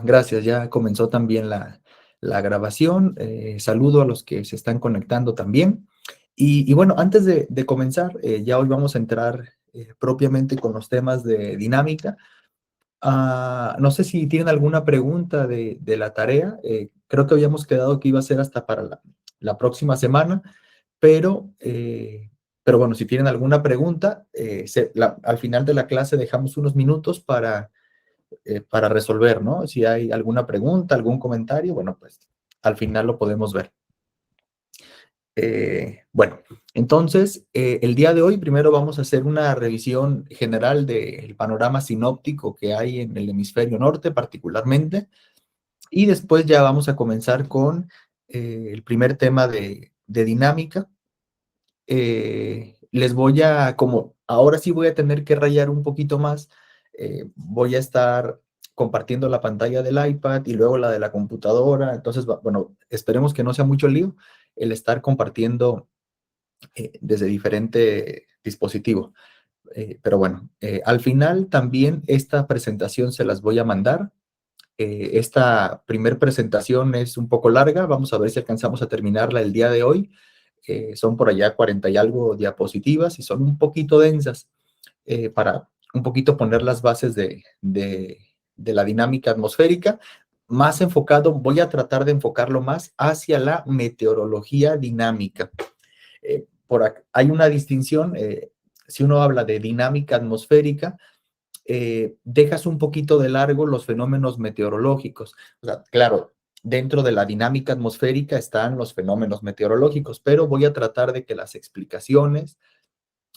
Gracias. Ya comenzó también la grabación. Saludo a los que se están conectando también. Y bueno, antes de comenzar, ya hoy vamos a entrar propiamente con los temas de dinámica. No sé si tienen alguna pregunta de la tarea. Creo que habíamos quedado que iba a ser hasta para la próxima semana, pero bueno, si tienen alguna pregunta, al final de la clase dejamos unos minutos para resolver, ¿no? Si hay alguna pregunta, algún comentario, bueno, pues al final lo podemos ver. Bueno, entonces, el día de hoy primero vamos a hacer una revisión general del panorama sinóptico que hay en el hemisferio norte particularmente, y después ya vamos a comenzar con el primer tema de dinámica. Les voy a, como ahora sí voy a tener que rayar un poquito más, voy a estar compartiendo la pantalla del iPad y luego la de la computadora. Entonces, bueno, esperemos que no sea mucho lío el estar compartiendo desde diferente dispositivo. Pero bueno, al final también esta presentación se las voy a mandar. Esta primer presentación es un poco larga. Vamos a ver si alcanzamos a terminarla el día de hoy. Son por allá 40 y algo diapositivas y son un poquito densas para un poquito poner las bases de la dinámica atmosférica. Más enfocado, voy a tratar de enfocarlo más hacia la meteorología dinámica. Hay una distinción, si uno habla de dinámica atmosférica, dejas un poquito de largo los fenómenos meteorológicos. O sea, claro, dentro de la dinámica atmosférica están los fenómenos meteorológicos, pero voy a tratar de que las explicaciones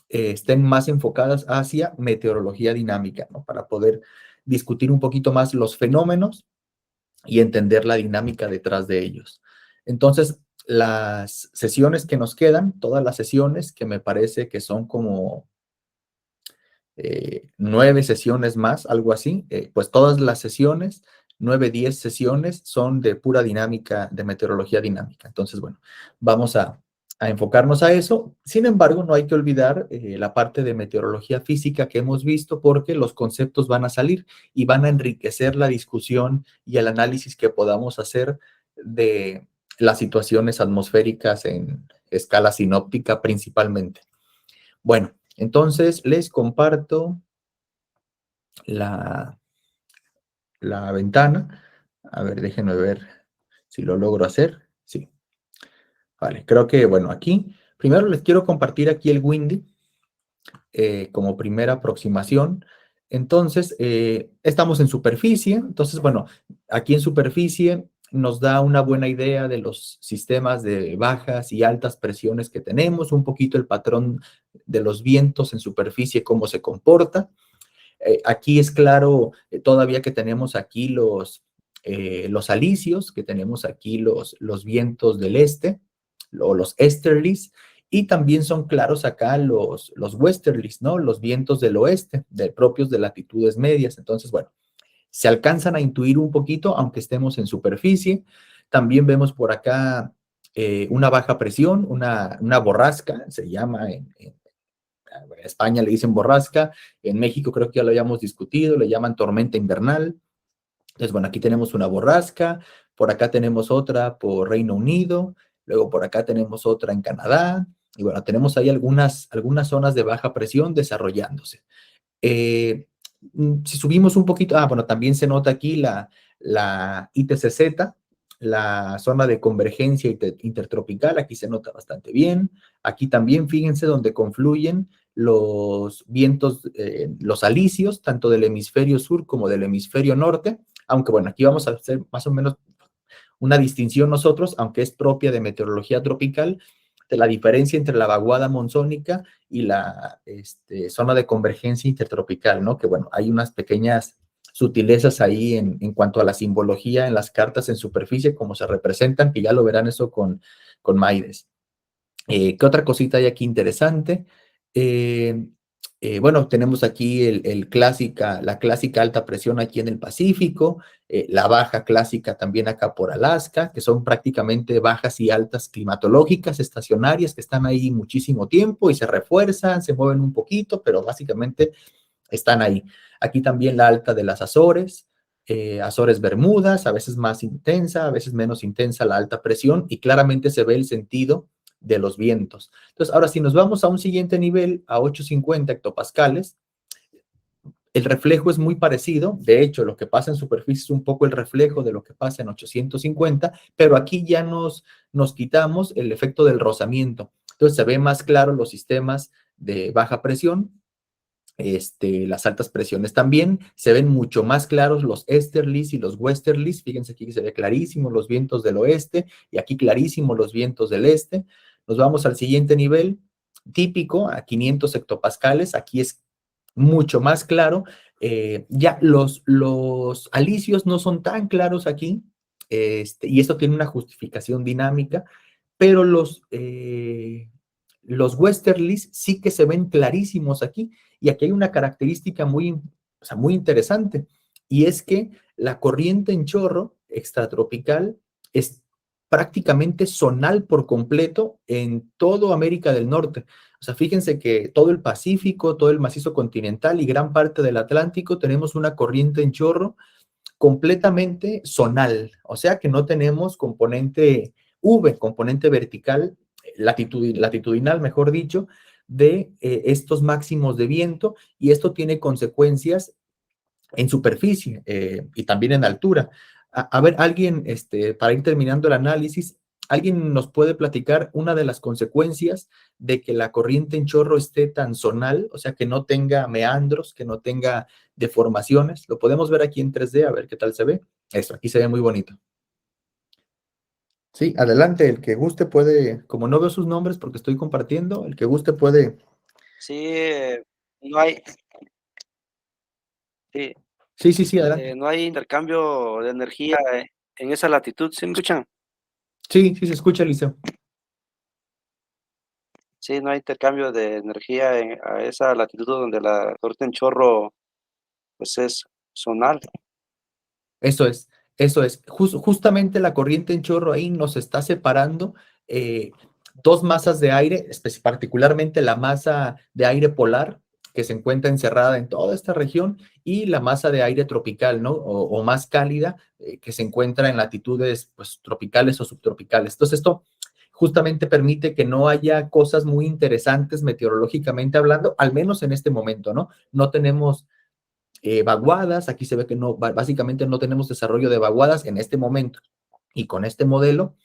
estén más enfocadas hacia meteorología dinámica, ¿no? Para poder discutir un poquito más los fenómenos y entender la dinámica detrás de ellos. Entonces, las sesiones que nos quedan, todas las sesiones que me parece que son como 9 sesiones más, algo así, pues todas las sesiones, 9, 10 sesiones son de pura dinámica, de meteorología dinámica. Entonces, bueno, vamos a enfocarnos a eso. Sin embargo, no hay que olvidar la parte de meteorología física que hemos visto, porque los conceptos van a salir y van a enriquecer la discusión y el análisis que podamos hacer de las situaciones atmosféricas en escala sinóptica principalmente. Bueno, entonces les comparto la ventana. A ver, déjenme ver si lo logro hacer. Sí. Vale, creo que, bueno, aquí, primero les quiero compartir aquí el Windy como primera aproximación. Entonces, estamos en superficie. Entonces, bueno, aquí en superficie nos da una buena idea de los sistemas de bajas y altas presiones que tenemos, un poquito el patrón de los vientos en superficie, cómo se comporta. Aquí es claro todavía que tenemos aquí los alisios, que tenemos aquí los vientos del este, o los easterlies, y también son claros acá los westerlies, ¿no? Los vientos del oeste, propios de latitudes medias. Entonces, bueno, se alcanzan a intuir un poquito, aunque estemos en superficie. También vemos por acá una baja presión, una borrasca, se llama en España le dicen borrasca, en México creo que ya lo habíamos discutido, le llaman tormenta invernal. Entonces, bueno, aquí tenemos una borrasca, por acá tenemos otra por Reino Unido, luego por acá tenemos otra en Canadá, y bueno, tenemos ahí algunas zonas de baja presión desarrollándose. Si subimos un poquito, bueno, también se nota aquí la ITCZ, la zona de convergencia intertropical, aquí se nota bastante bien. Aquí también, fíjense, donde confluyen los vientos, los alisios, tanto del hemisferio sur como del hemisferio norte, aunque bueno, aquí vamos a hacer más o menos una distinción nosotros, aunque es propia de meteorología tropical, de la diferencia entre la vaguada monzónica y la zona de convergencia intertropical, ¿no? Que bueno, hay unas pequeñas sutilezas ahí en cuanto a la simbología en las cartas en superficie, cómo se representan, que ya lo verán eso con Maides. ¿Qué otra cosita hay aquí interesante? Bueno, tenemos aquí la clásica alta presión aquí en el Pacífico, la baja clásica también acá por Alaska, que son prácticamente bajas y altas climatológicas estacionarias que están ahí muchísimo tiempo y se refuerzan, se mueven un poquito, pero básicamente están ahí. Aquí también la alta de las Azores, Azores Bermudas, a veces más intensa, a veces menos intensa la alta presión, y claramente se ve el sentido de los vientos. Entonces, ahora si nos vamos a un siguiente nivel, a 850 hectopascales, el reflejo es muy parecido. De hecho, lo que pasa en superficie es un poco el reflejo de lo que pasa en 850, pero aquí ya nos quitamos el efecto del rozamiento. Entonces, se ve más claro los sistemas de baja presión, las altas presiones. También se ven mucho más claros los easterlies y los westerlies. Fíjense aquí que se ve clarísimo los vientos del oeste y aquí clarísimo los vientos del este. Nos vamos al siguiente nivel, típico, a 500 hectopascales. Aquí es mucho más claro. Ya los alisios no son tan claros aquí, y esto tiene una justificación dinámica, pero los westerlies sí que se ven clarísimos aquí. Y aquí hay una característica muy, o sea, muy interesante, y es que la corriente en chorro extratropical es prácticamente zonal por completo en toda América del Norte. O sea, fíjense que todo el Pacífico, todo el macizo continental y gran parte del Atlántico tenemos una corriente en chorro completamente zonal, o sea que no tenemos componente V, componente vertical, latitudinal, mejor dicho, de estos máximos de viento, y esto tiene consecuencias en superficie y también en altura. A ver, alguien, para ir terminando el análisis, ¿alguien nos puede platicar una de las consecuencias de que la corriente en chorro esté tan zonal, o sea, que no tenga meandros, que no tenga deformaciones? Lo podemos ver aquí en 3D, a ver qué tal se ve. Eso, aquí se ve muy bonito. Sí, adelante, el que guste puede, como no veo sus nombres porque estoy compartiendo, el que guste puede. Sí, no hay, sí, Sí, adelante. no hay intercambio de energía en esa latitud, ¿sí me escuchan? Sí, se escucha, Eliseo. Sí, no hay intercambio de energía a esa latitud donde la corriente en chorro pues es zonal. Eso es, eso es. Justamente la corriente en chorro ahí nos está separando eh, dos masas de aire, particularmente la masa de aire polar, que se encuentra encerrada en toda esta región, y la masa de aire tropical, ¿no? O más cálida, que se encuentra en latitudes, pues, tropicales o subtropicales. Entonces, esto justamente permite que no haya cosas muy interesantes meteorológicamente hablando, al menos en este momento, ¿no? No tenemos vaguadas. Aquí se ve que no, básicamente no tenemos desarrollo de vaguadas en este momento y con este modelo.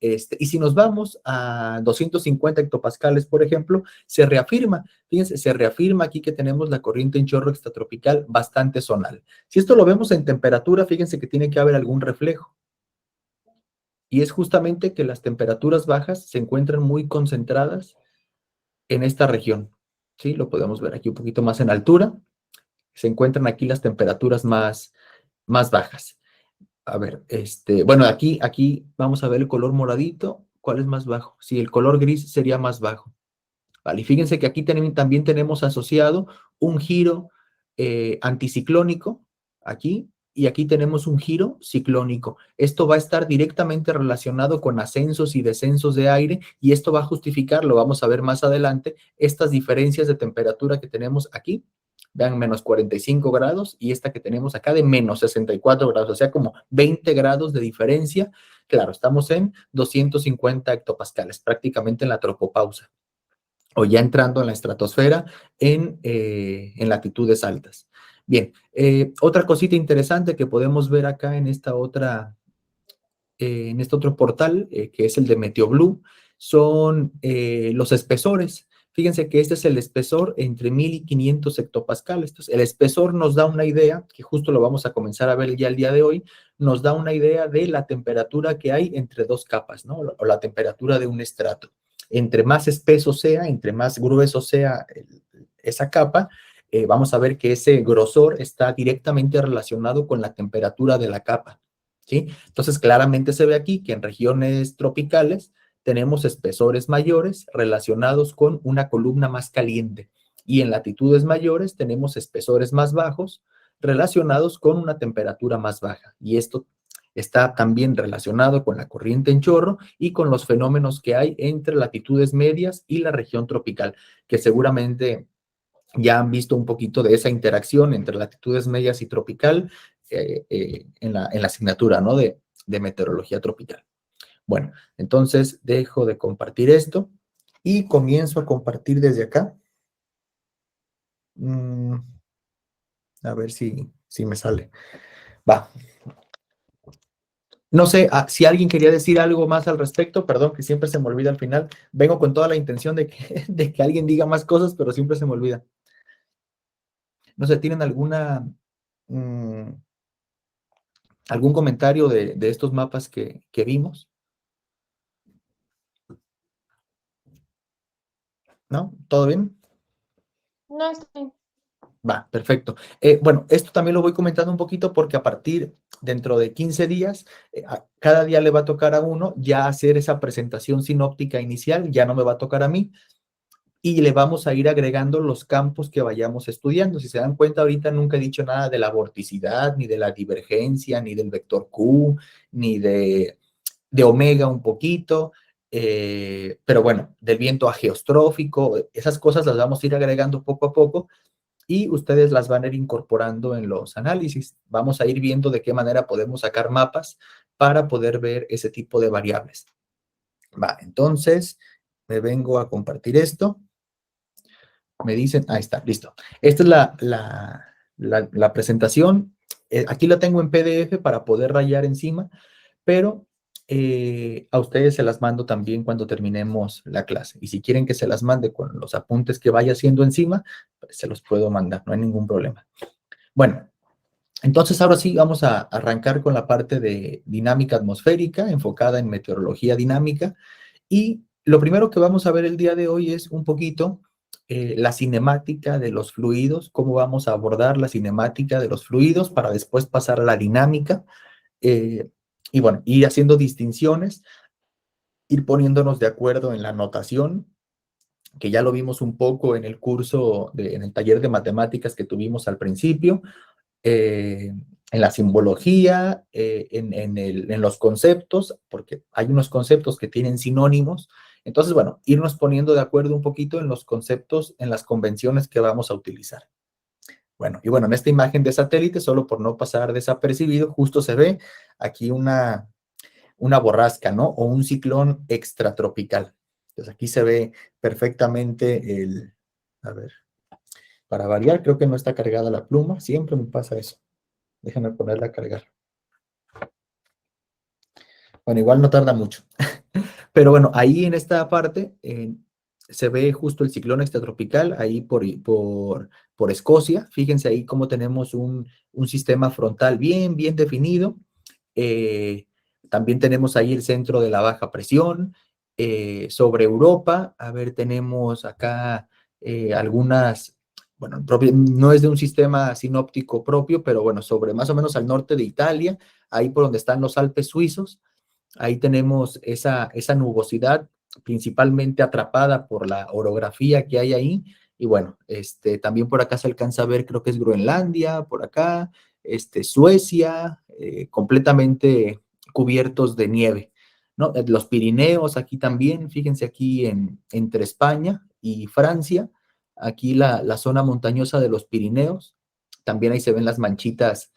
Y si nos vamos a 250 hectopascales, por ejemplo, se reafirma, fíjense, se reafirma aquí que tenemos la corriente en chorro extratropical bastante zonal. Si esto lo vemos en temperatura, fíjense que tiene que haber algún reflejo. Y es justamente que las temperaturas bajas se encuentran muy concentradas en esta región. ¿Sí? Lo podemos ver aquí un poquito más en altura. Se encuentran aquí las temperaturas más bajas. A ver, bueno, aquí vamos a ver el color moradito. ¿Cuál es más bajo? Sí, el color gris sería más bajo. Vale, y fíjense que aquí también tenemos asociado un giro anticiclónico, aquí, y aquí tenemos un giro ciclónico. Esto va a estar directamente relacionado con ascensos y descensos de aire, y esto va a justificar, lo vamos a ver más adelante, estas diferencias de temperatura que tenemos aquí. Vean, menos 45 grados, y esta que tenemos acá de menos 64 grados, o sea, como 20 grados de diferencia. Claro, estamos en 250 hectopascales, prácticamente en la tropopausa, o ya entrando en la estratosfera en latitudes altas. Bien, otra cosita interesante que podemos ver acá en en este otro portal, que es el de MeteoBlue, son los espesores. Fíjense que este es el espesor entre 1500 hectopascales. Entonces, el espesor nos da una idea, que justo lo vamos a comenzar a ver ya el día de hoy, nos da una idea de la temperatura que hay entre dos capas, ¿no? O la temperatura de un estrato. Entre más espeso sea, entre más grueso sea esa capa, vamos a ver que ese grosor está directamente relacionado con la temperatura de la capa, ¿sí? Entonces, claramente se ve aquí que en regiones tropicales tenemos espesores mayores relacionados con una columna más caliente, y en latitudes mayores tenemos espesores más bajos relacionados con una temperatura más baja. Y esto está también relacionado con la corriente en chorro y con los fenómenos que hay entre latitudes medias y la región tropical, que seguramente ya han visto un poquito de esa interacción entre latitudes medias y tropical. en la asignatura, ¿no? De meteorología tropical. Bueno, entonces dejo de compartir esto y comienzo a compartir desde acá. A ver si me sale. Va. No sé si alguien quería decir algo más al respecto, perdón, que siempre se me olvida al final. Vengo con toda la intención de que, de que alguien diga más cosas, pero siempre se me olvida. No sé, ¿tienen algún comentario de estos mapas que vimos? ¿No? ¿Todo bien? No estoy. Va, perfecto. Bueno, esto también lo voy comentando un poquito porque a partir, dentro de 15 días, cada día le va a tocar a uno ya hacer esa presentación sinóptica inicial, ya no me va a tocar a mí, y le vamos a ir agregando los campos que vayamos estudiando. Si se dan cuenta, ahorita nunca he dicho nada de la vorticidad, ni de la divergencia, ni del vector Q, ni de omega un poquito, pero bueno, del viento ageostrófico, esas cosas las vamos a ir agregando poco a poco y ustedes las van a ir incorporando en los análisis. Vamos a ir viendo de qué manera podemos sacar mapas para poder ver ese tipo de variables. Va, entonces me vengo a compartir esto. Me dicen, ahí está, listo. Esta es la presentación. Aquí la tengo en PDF para poder rayar encima, pero a ustedes se las mando también cuando terminemos la clase. Y si quieren que se las mande con los apuntes que vaya haciendo encima, pues se los puedo mandar, no hay ningún problema. Bueno, entonces ahora sí vamos a arrancar con la parte de dinámica atmosférica enfocada en meteorología dinámica. Y lo primero que vamos a ver el día de hoy es un poquito la cinemática de los fluidos, cómo vamos a abordar la cinemática de los fluidos para después pasar a la dinámica. Y bueno, ir haciendo distinciones, ir poniéndonos de acuerdo en la notación, que ya lo vimos un poco en el curso, en el taller de matemáticas que tuvimos al principio, en la simbología, en los conceptos, porque hay unos conceptos que tienen sinónimos. Entonces, bueno, irnos poniendo de acuerdo un poquito en los conceptos, en las convenciones que vamos a utilizar. Bueno, y bueno, en esta imagen de satélite, solo por no pasar desapercibido, justo se ve aquí una borrasca, ¿no? O un ciclón extratropical. Entonces aquí se ve perfectamente a ver, para variar, creo que no está cargada la pluma, siempre me pasa eso. Déjenme ponerla a cargar. Bueno, igual no tarda mucho. Pero bueno, ahí en esta parte se ve justo el ciclón extratropical, ahí por Escocia. Fíjense ahí cómo tenemos un sistema frontal bien definido. También tenemos ahí el centro de la baja presión. Sobre Europa, a ver, tenemos acá algunas, bueno, no es de un sistema sinóptico propio, pero bueno, sobre más o menos al norte de Italia, ahí por donde están los Alpes suizos, ahí tenemos esa nubosidad principalmente atrapada por la orografía que hay ahí. Y bueno, también por acá se alcanza a ver, creo que es Groenlandia, por acá, Suecia, completamente cubiertos de nieve, ¿no? Los Pirineos aquí también, fíjense aquí entre España y Francia, aquí la zona montañosa de los Pirineos, también ahí se ven las manchitas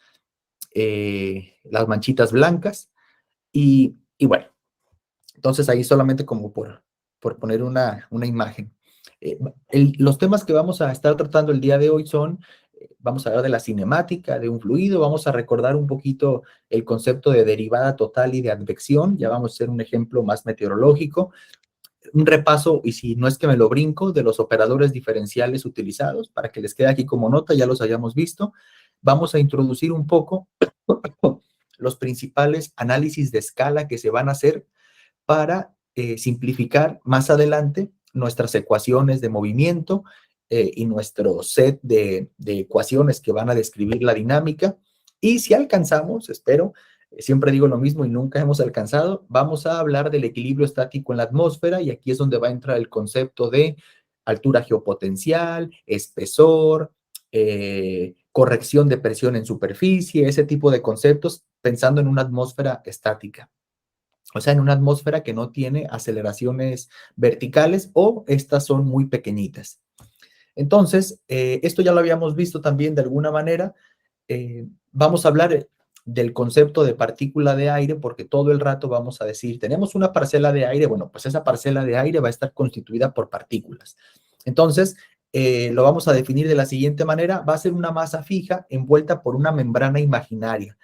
blancas. Y bueno, entonces ahí solamente como por poner una imagen. Los temas que vamos a estar tratando el día de hoy son, vamos a hablar de la cinemática de un fluido, vamos a recordar un poquito el concepto de derivada total y de advección, ya vamos a hacer un ejemplo más meteorológico, un repaso, y si no es que me lo brinco, de los operadores diferenciales utilizados, para que les quede aquí como nota, ya los hayamos visto. Vamos a introducir un poco los principales análisis de escala que se van a hacer para simplificar más adelante nuestras ecuaciones de movimiento y nuestro set de ecuaciones que van a describir la dinámica. Y si alcanzamos, espero, siempre digo lo mismo y nunca hemos alcanzado, vamos a hablar del equilibrio estático en la atmósfera y aquí es donde va a entrar el concepto de altura geopotencial, espesor, corrección de presión en superficie, ese tipo de conceptos, pensando en una atmósfera estática. O sea, en una atmósfera que no tiene aceleraciones verticales o estas son muy pequeñitas. Entonces, esto ya lo habíamos visto también de alguna manera vamos a hablar del concepto de partícula de aire, porque todo el rato vamos a decir, tenemos una parcela de aire, bueno, pues esa parcela de aire va a estar constituida por partículas. Entonces, lo vamos a definir de la siguiente manera, va a ser una masa fija envuelta por una membrana imaginaria,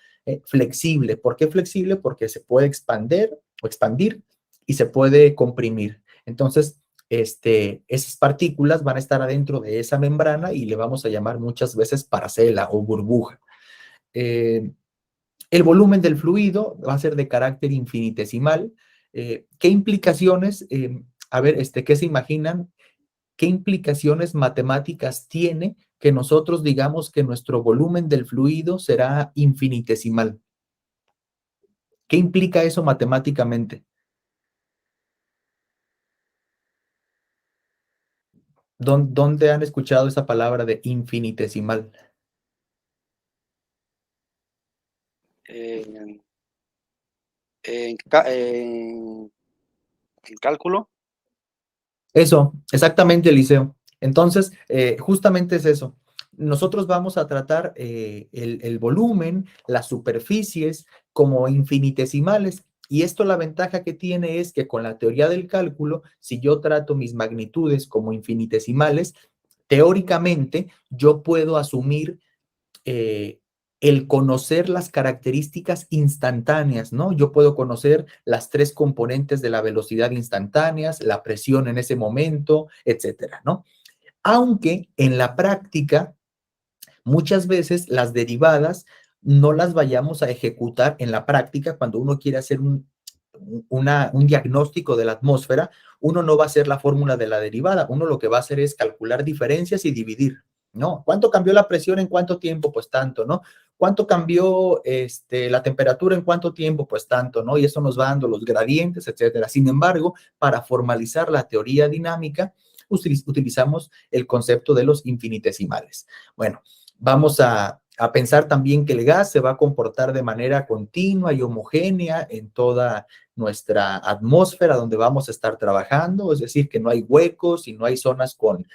flexible. ¿Por qué flexible? Porque se puede expandir y se puede comprimir. Entonces, esas partículas van a estar adentro de esa membrana y le vamos a llamar muchas veces parcela o burbuja. El volumen del fluido va a ser de carácter infinitesimal. ¿Qué implicaciones, a ver, qué se imaginan? ¿Qué implicaciones matemáticas tiene que nosotros digamos que nuestro volumen del fluido será infinitesimal? ¿Qué implica eso matemáticamente? ¿Dónde han escuchado esa palabra de infinitesimal? En, en cálculo. Eso, exactamente, Eliseo. Entonces, justamente es eso. Nosotros vamos a tratar el volumen, las superficies como infinitesimales. Y esto la ventaja que tiene es que con la teoría del cálculo, si yo trato mis magnitudes como infinitesimales, teóricamente yo puedo asumir eh, el conocer las características instantáneas, ¿no? Yo puedo conocer las tres componentes de la velocidad instantáneas, la presión en ese momento, etcétera, ¿no? Aunque en la práctica, muchas veces las derivadas no las vayamos a ejecutar en la práctica cuando uno quiere hacer un diagnóstico de la atmósfera, uno no va a hacer la fórmula de la derivada, uno lo que va a hacer es calcular diferencias y dividir, ¿no? ¿Cuánto cambió la presión en cuánto tiempo? Pues tanto, ¿no? ¿Cuánto cambió la temperatura en cuánto tiempo? Pues tanto, ¿no? Y eso nos va dando los gradientes, etcétera. Sin embargo, para formalizar la teoría dinámica, utilizamos el concepto de los infinitesimales. Bueno, vamos a pensar también que el gas se va a comportar de manera continua y homogénea en toda nuestra atmósfera donde vamos a estar trabajando, es decir, que no hay huecos y no hay zonas con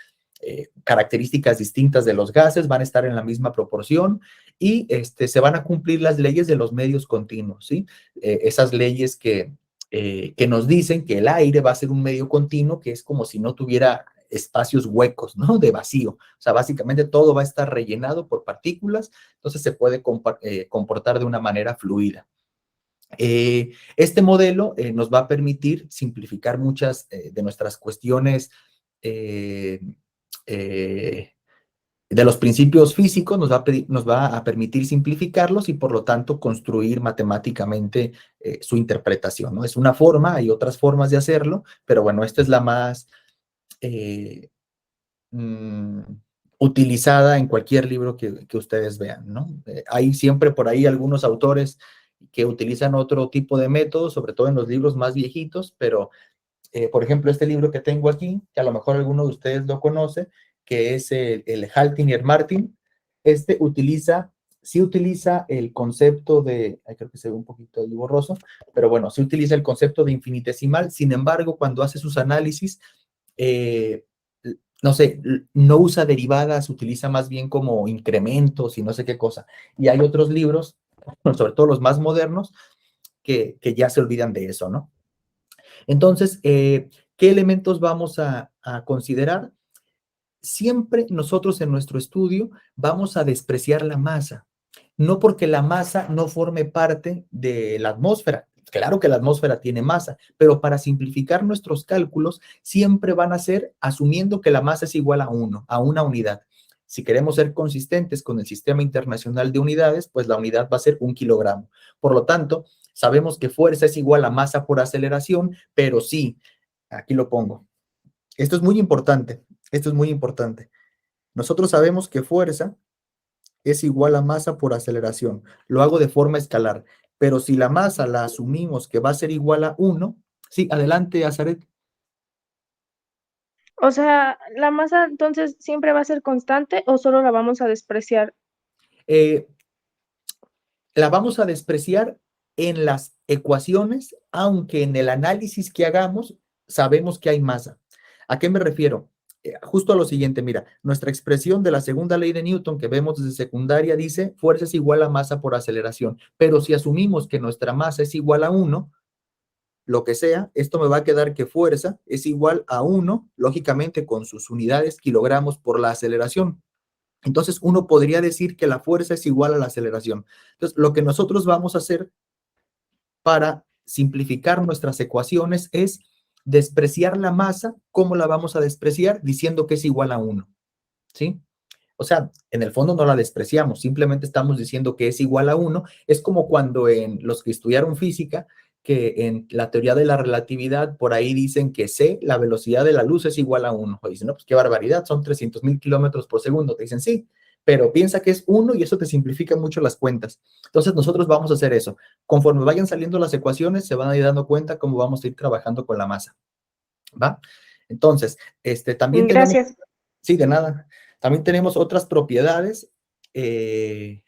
características distintas de los gases, van a estar en la misma proporción y se van a cumplir las leyes de los medios continuos, ¿sí? Esas leyes que nos dicen que el aire va a ser un medio continuo, que es como si no tuviera espacios huecos, ¿no? De vacío. O sea, básicamente todo va a estar rellenado por partículas, entonces se puede comportar de una manera fluida. Este modelo nos va a permitir simplificar muchas de nuestras cuestiones de los principios físicos, nos va a permitir simplificarlos y por lo tanto construir matemáticamente su interpretación, ¿no? Es una forma, hay otras formas de hacerlo, pero bueno, esta es la más utilizada en cualquier libro que ustedes vean, ¿no? Hay siempre por ahí algunos autores que utilizan otro tipo de método, sobre todo en los libros más viejitos, pero por ejemplo, este libro que tengo aquí, que a lo mejor alguno de ustedes lo conoce, que es el Haltin-Martin, sí utiliza el concepto de, creo que se ve un poquito ahí borroso, pero bueno, sí utiliza el concepto de infinitesimal, sin embargo, cuando hace sus análisis, eh, no sé, no usa derivadas, utiliza más bien como incrementos y no sé qué cosa. Y hay otros libros, sobre todo los más modernos, que ya se olvidan de eso, ¿no? Entonces, ¿qué elementos vamos a considerar? Siempre nosotros en nuestro estudio vamos a despreciar la masa, no porque la masa no forme parte de la atmósfera. Claro que la atmósfera tiene masa, pero para simplificar nuestros cálculos siempre van a ser asumiendo que la masa es igual a 1, a una unidad. Si queremos ser consistentes con el Sistema Internacional de Unidades, pues la unidad va a ser 1 kilogramo. Por lo tanto, sabemos que fuerza es igual a masa por aceleración, pero sí, aquí lo pongo. Esto es muy importante, esto es muy importante. Nosotros sabemos que fuerza es igual a masa por aceleración. Lo hago de forma escalar, pero si la masa la asumimos que va a ser igual a 1, sí, adelante, Azaret. O sea, ¿la masa entonces siempre va a ser constante o solo la vamos a despreciar? Eh, la vamos a despreciar en las ecuaciones, aunque en el análisis que hagamos sabemos que hay masa. ¿A qué me refiero? justo a lo siguiente, mira, nuestra expresión de la segunda ley de Newton que vemos desde secundaria dice fuerza es igual a masa por aceleración, pero si asumimos que nuestra masa es igual a 1, lo que sea, esto me va a quedar que fuerza es igual a 1, lógicamente con sus unidades kilogramos por la aceleración. Entonces, uno podría decir que la fuerza es igual a la aceleración. Entonces, lo que nosotros vamos a hacer para simplificar nuestras ecuaciones es despreciar la masa. ¿Cómo la vamos a despreciar? Diciendo que es igual a 1, ¿sí? O sea, en el fondo no la despreciamos, simplemente estamos diciendo que es igual a 1. Es como cuando en los que estudiaron física, que en la teoría de la relatividad, por ahí dicen que C, la velocidad de la luz es igual a 1. O dicen, no, pues qué barbaridad, son 300,000 kilómetros por segundo. Te dicen, sí, pero piensa que es 1 y eso te simplifica mucho las cuentas. Entonces, nosotros vamos a hacer eso. Conforme vayan saliendo las ecuaciones, se van a ir dando cuenta cómo vamos a ir trabajando con la masa. ¿Va? Entonces, también tenemos, Gracias. sí, de nada. También tenemos otras propiedades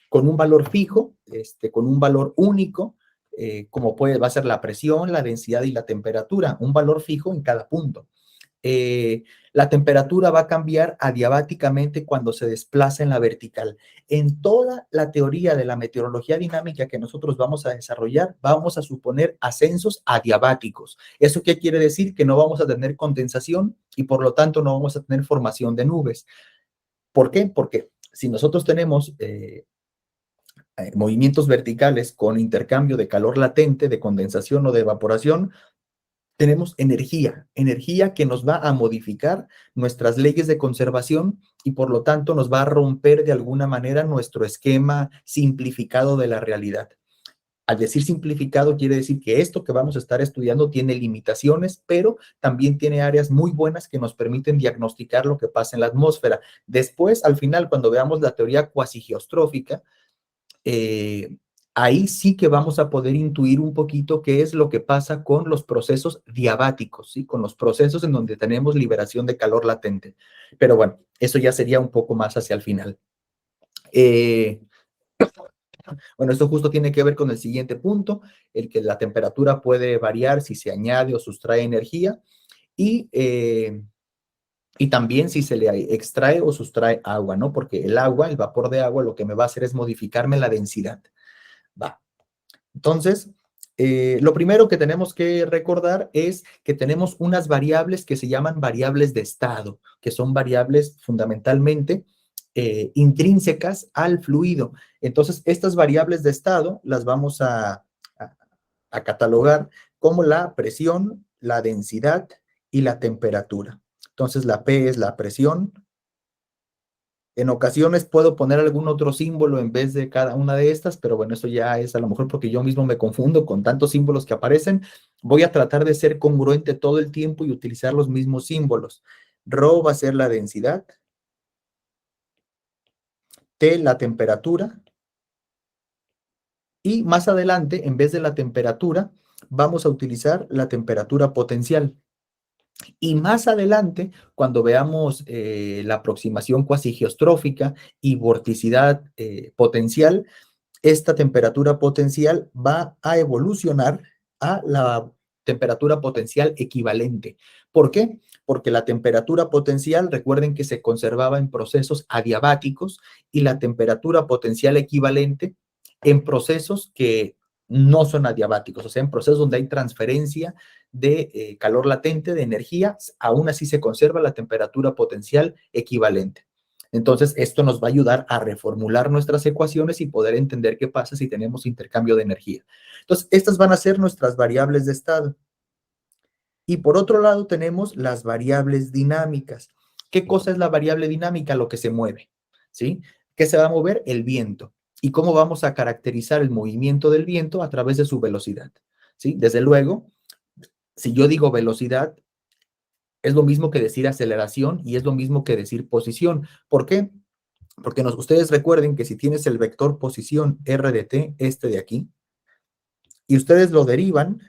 con un valor fijo, con un valor único, como va a ser la presión, la densidad y la temperatura, un valor fijo en cada punto. La temperatura va a cambiar adiabáticamente cuando se desplaza en la vertical. En toda la teoría de la meteorología dinámica que nosotros vamos a desarrollar, vamos a suponer ascensos adiabáticos. ¿Eso qué quiere decir? Que no vamos a tener condensación y por lo tanto no vamos a tener formación de nubes. ¿Por qué? Porque si nosotros tenemos movimientos verticales con intercambio de calor latente, de condensación o de evaporación, tenemos energía que nos va a modificar nuestras leyes de conservación y por lo tanto nos va a romper de alguna manera nuestro esquema simplificado de la realidad. Al decir simplificado quiere decir que esto que vamos a estar estudiando tiene limitaciones, pero también tiene áreas muy buenas que nos permiten diagnosticar lo que pasa en la atmósfera. Después, al final, cuando veamos la teoría cuasigeostrófica, ahí sí que vamos a poder intuir un poquito qué es lo que pasa con los procesos diabáticos, ¿sí? Con los procesos en donde tenemos liberación de calor latente. Pero bueno, eso ya sería un poco más hacia el final. Bueno, esto justo tiene que ver con el siguiente punto, el que la temperatura puede variar si se añade o sustrae energía y también si se le extrae o sustrae agua, ¿no? Porque el agua, el vapor de agua, lo que me va a hacer es modificarme la densidad. Va. Entonces, lo primero que tenemos que recordar es que tenemos unas variables que se llaman variables de estado, que son variables fundamentalmente intrínsecas al fluido. Entonces, estas variables de estado las vamos a catalogar como la presión, la densidad y la temperatura. Entonces, la P es la presión. En ocasiones puedo poner algún otro símbolo en vez de cada una de estas, pero bueno, eso ya es a lo mejor porque yo mismo me confundo con tantos símbolos que aparecen. Voy a tratar de ser congruente todo el tiempo y utilizar los mismos símbolos. Rho va a ser la densidad, T la temperatura, y más adelante, en vez de la temperatura, vamos a utilizar la temperatura potencial. Y más adelante, cuando veamos la aproximación cuasigeostrófica y vorticidad potencial, esta temperatura potencial va a evolucionar a la temperatura potencial equivalente. ¿Por qué? Porque la temperatura potencial, recuerden que se conservaba en procesos adiabáticos y la temperatura potencial equivalente en procesos que no son adiabáticos, o sea, en procesos donde hay transferencia de calor latente, de energía, aún así se conserva la temperatura potencial equivalente. Entonces, esto nos va a ayudar a reformular nuestras ecuaciones y poder entender qué pasa si tenemos intercambio de energía. Entonces, estas van a ser nuestras variables de estado. Y por otro lado, tenemos las variables dinámicas. ¿Qué cosa es la variable dinámica? Lo que se mueve, ¿sí? ¿Qué se va a mover? El viento. ¿Y cómo vamos a caracterizar el movimiento del viento? A través de su velocidad, ¿sí? Desde luego, si yo digo velocidad, es lo mismo que decir aceleración y es lo mismo que decir posición. ¿Por qué? Porque ustedes recuerden que si tienes el vector posición r de t, de aquí, y ustedes lo derivan,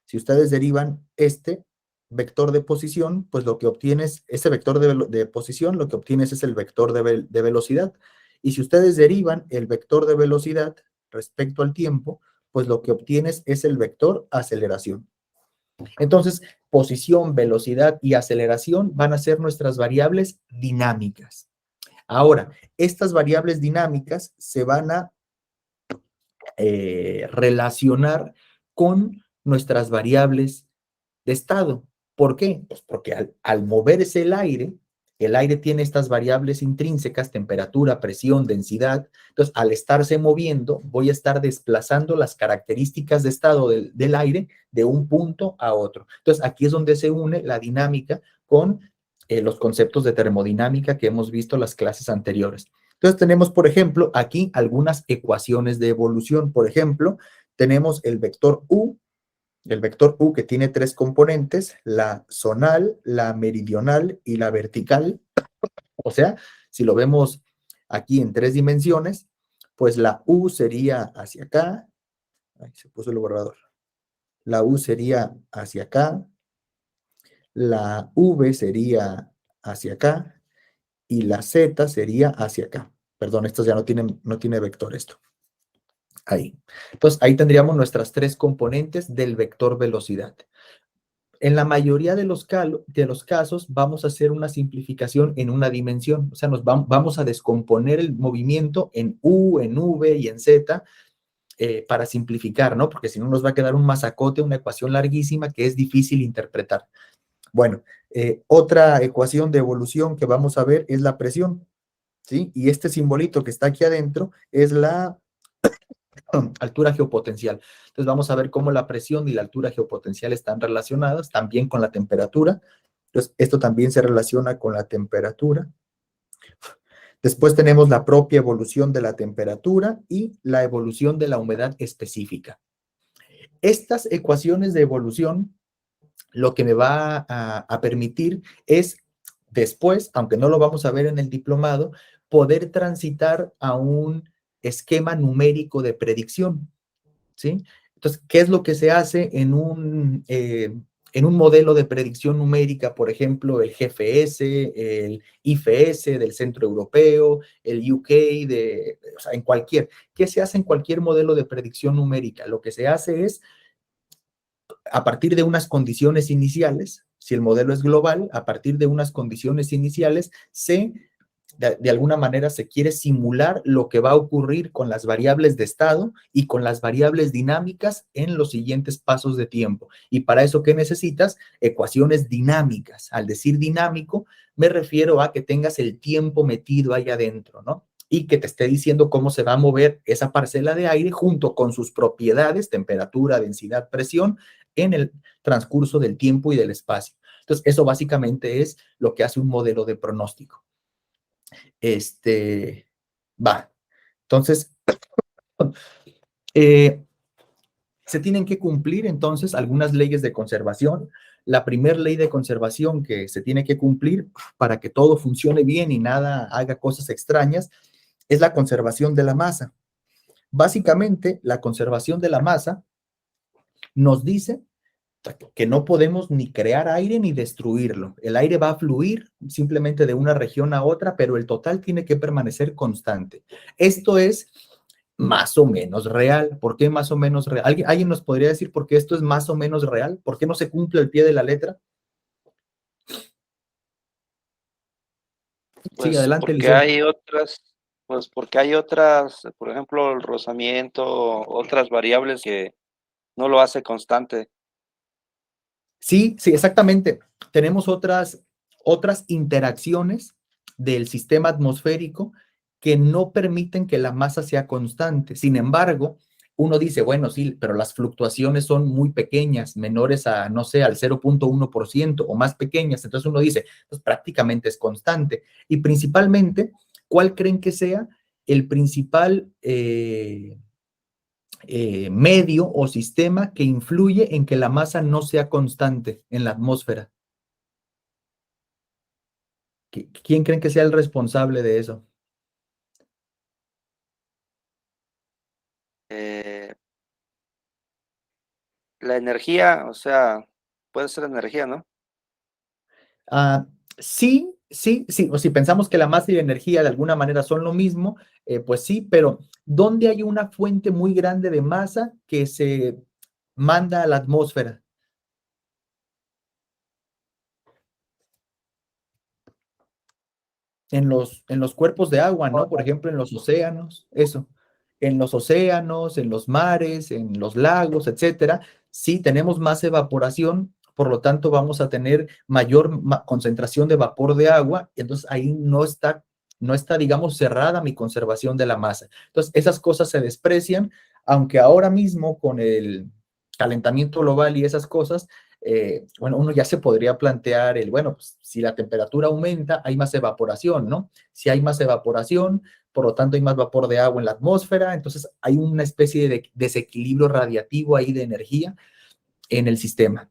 si ustedes derivan este vector de posición, pues lo que obtienes, ese vector de posición, lo que obtienes es el vector de velocidad. Y si ustedes derivan el vector de velocidad respecto al tiempo, pues lo que obtienes es el vector aceleración. Entonces, posición, velocidad y aceleración van a ser nuestras variables dinámicas. Ahora, estas variables dinámicas se van a relacionar con nuestras variables de estado. ¿Por qué? Pues porque al moverse el aire tiene estas variables intrínsecas, temperatura, presión, densidad. Entonces, al estarse moviendo, voy a estar desplazando las características de estado del aire de un punto a otro. Entonces, aquí es donde se une la dinámica con los conceptos de termodinámica que hemos visto en las clases anteriores. Entonces, tenemos, por ejemplo, aquí algunas ecuaciones de evolución. Por ejemplo, tenemos el vector U que tiene tres componentes, la zonal, la meridional y la vertical. O sea, si lo vemos aquí en tres dimensiones, pues la U sería hacia acá. Ahí se puso el borrador. La U sería hacia acá. La V sería hacia acá. Y la Z sería hacia acá. Perdón, estos ya no tiene vector esto. Ahí. Entonces, ahí tendríamos nuestras tres componentes del vector velocidad. En la mayoría de los casos vamos a hacer una simplificación en una dimensión, o sea, vamos a descomponer el movimiento en U, en V y en Z para simplificar, ¿no? Porque si no nos va a quedar un masacote, una ecuación larguísima que es difícil interpretar. Bueno, otra ecuación de evolución que vamos a ver es la presión, ¿sí? Y este simbolito que está aquí adentro es la altura geopotencial. Entonces vamos a ver cómo la presión y la altura geopotencial están relacionadas también con la temperatura. Entonces esto también se relaciona con la temperatura. Después tenemos la propia evolución de la temperatura y la evolución de la humedad específica. Estas ecuaciones de evolución lo que me va a permitir es después, aunque no lo vamos a ver en el diplomado, poder transitar a un esquema numérico de predicción, ¿sí? Entonces, ¿qué es lo que se hace en un modelo de predicción numérica? Por ejemplo, el GFS, el IFS del Centro Europeo, el UK, o sea, ¿qué se hace en cualquier modelo de predicción numérica? Lo que se hace es, a partir de unas condiciones iniciales, si el modelo es global, a partir de unas condiciones iniciales, de alguna manera se quiere simular lo que va a ocurrir con las variables de estado y con las variables dinámicas en los siguientes pasos de tiempo. Y para eso, ¿qué necesitas? Ecuaciones dinámicas. Al decir dinámico, me refiero a que tengas el tiempo metido ahí adentro, ¿no? Y que te esté diciendo cómo se va a mover esa parcela de aire junto con sus propiedades, temperatura, densidad, presión, en el transcurso del tiempo y del espacio. Entonces, eso básicamente es lo que hace un modelo de pronóstico. Entonces, se tienen que cumplir entonces algunas leyes de conservación. La primera ley de conservación que se tiene que cumplir para que todo funcione bien y nada haga cosas extrañas es la conservación de la masa. Básicamente, la conservación de la masa nos dice que no podemos ni crear aire ni destruirlo. El aire va a fluir simplemente de una región a otra, pero el total tiene que permanecer constante. Esto es más o menos real. ¿Por qué más o menos real? ¿Alguien nos podría decir por qué esto es más o menos real? ¿Por qué no se cumple al pie de la letra? Pues Sí, adelante, porque Eliseo. hay otras, por ejemplo, el rozamiento, otras variables que no lo hace constante. Sí, exactamente. Tenemos otras interacciones del sistema atmosférico que no permiten que la masa sea constante. Sin embargo, uno dice, bueno, sí, pero las fluctuaciones son muy pequeñas, menores a, no sé, al 0.1% o más pequeñas. Entonces uno dice, pues prácticamente es constante. Y principalmente, ¿cuál creen que sea el principal medio o sistema que influye en que la masa no sea constante en la atmósfera? ¿Quién creen que sea el responsable de eso? La energía, o sea, puede ser energía, ¿no? Sí. O si pensamos que la masa y la energía de alguna manera son lo mismo, pues sí, pero ¿dónde hay una fuente muy grande de masa que se manda a la atmósfera? en los cuerpos de agua, ¿no? Por ejemplo, en los océanos, eso. En los océanos, en los mares, en los lagos, etcétera, sí tenemos más evaporación, por lo tanto vamos a tener mayor concentración de vapor de agua, y entonces ahí no está, digamos, cerrada mi conservación de la masa. Entonces, esas cosas se desprecian, aunque ahora mismo con el calentamiento global y esas cosas, bueno, uno ya se podría plantear bueno, pues, si la temperatura aumenta, hay más evaporación, ¿no? Si hay más evaporación, por lo tanto hay más vapor de agua en la atmósfera, entonces hay una especie de desequilibrio radiativo ahí de energía en el sistema.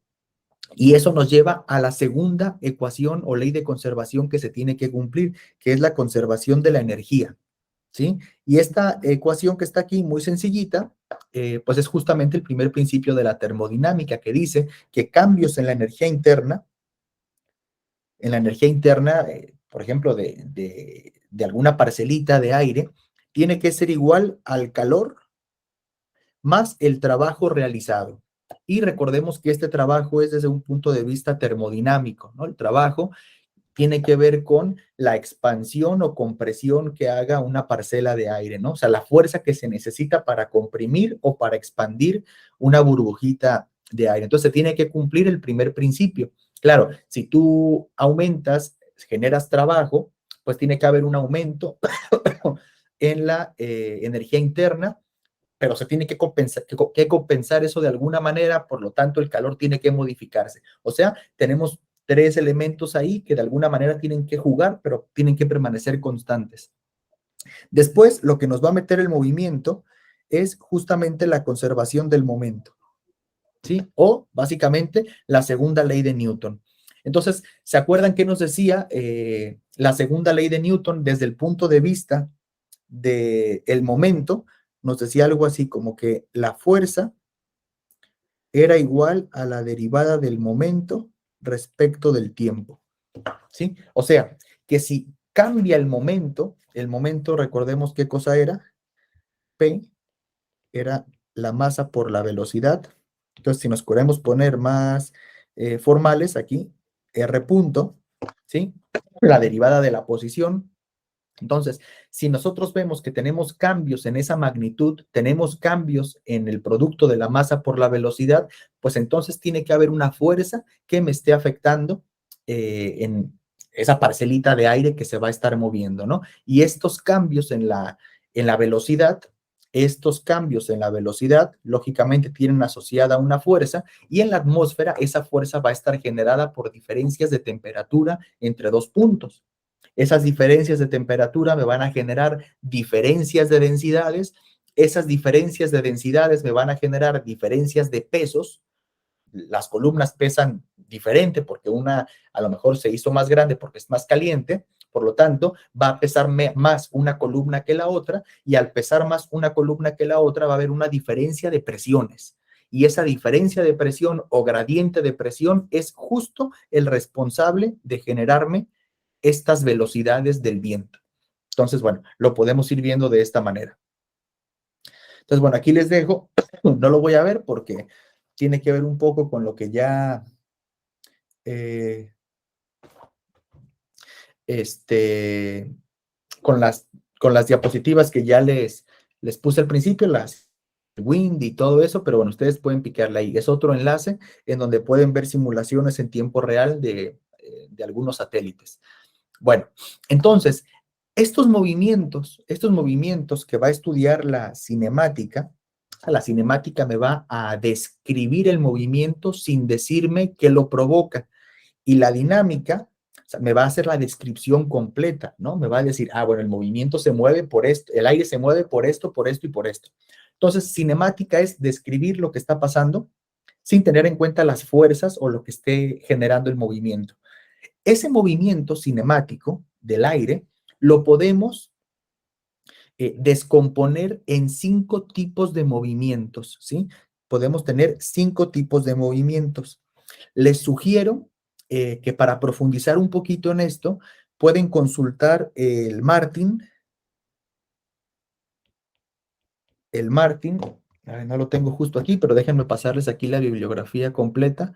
Y eso nos lleva a la segunda ecuación o ley de conservación que se tiene que cumplir, que es la conservación de la energía, ¿sí? Y esta ecuación que está aquí, muy sencillita, pues es justamente el primer principio de la termodinámica, que dice que cambios en la energía interna, por ejemplo, de alguna parcelita de aire, tiene que ser igual al calor más el trabajo realizado. Y recordemos que este trabajo es desde un punto de vista termodinámico, ¿no? El trabajo tiene que ver con la expansión o compresión que haga una parcela de aire, ¿no? O sea, la fuerza que se necesita para comprimir o para expandir una burbujita de aire. Entonces, se tiene que cumplir el primer principio. Claro, si tú aumentas, generas trabajo, pues tiene que haber un aumento en la energía interna, pero se tiene que compensar eso de alguna manera, por lo tanto el calor tiene que modificarse. O sea, tenemos tres elementos ahí que de alguna manera tienen que jugar, pero tienen que permanecer constantes. Después, lo que nos va a meter el movimiento es justamente la conservación del momento, ¿sí? O básicamente la segunda ley de Newton. Entonces, ¿se acuerdan qué nos decía la segunda ley de Newton desde el punto de vista del momento? Nos decía algo así como que la fuerza era igual a la derivada del momento respecto del tiempo, ¿sí? O sea, que si cambia el momento, recordemos qué cosa era, P era la masa por la velocidad. Entonces, si nos queremos poner más formales aquí, R punto, ¿sí? La derivada de la posición. Entonces, si nosotros vemos que tenemos cambios en esa magnitud, tenemos cambios en el producto de la masa por la velocidad, pues entonces tiene que haber una fuerza que me esté afectando en esa parcelita de aire que se va a estar moviendo, ¿no? Y estos cambios en la velocidad, lógicamente tienen asociada una fuerza, y en la atmósfera esa fuerza va a estar generada por diferencias de temperatura entre dos puntos. Esas diferencias de temperatura me van a generar diferencias de densidades. Esas diferencias de densidades me van a generar diferencias de pesos. Las columnas pesan diferente porque una a lo mejor se hizo más grande porque es más caliente. Por lo tanto, va a pesar más una columna que la otra, y al pesar más una columna que la otra va a haber una diferencia de presiones. Y esa diferencia de presión o gradiente de presión es justo el responsable de generarme estas velocidades del viento. Entonces, bueno, lo podemos ir viendo de esta manera. Entonces, bueno, aquí les dejo, no lo voy a ver porque tiene que ver un poco con lo que ya, con las diapositivas que ya les puse al principio, las Wind y todo eso, pero bueno, ustedes pueden picarle ahí. Es otro enlace en donde pueden ver simulaciones en tiempo real de algunos satélites. Bueno, entonces, estos movimientos que va a estudiar la cinemática me va a describir el movimiento sin decirme qué lo provoca. Y la dinámica, o sea, me va a hacer la descripción completa, ¿no? Me va a decir, bueno, el movimiento se mueve por esto, el aire se mueve por esto y por esto. Entonces, cinemática es describir lo que está pasando sin tener en cuenta las fuerzas o lo que esté generando el movimiento. Ese movimiento cinemático del aire lo podemos descomponer en 5 tipos de movimientos, ¿sí? Podemos tener 5 tipos de movimientos. Les sugiero que para profundizar un poquito en esto, pueden consultar el Martin, no lo tengo justo aquí, pero déjenme pasarles aquí la bibliografía completa.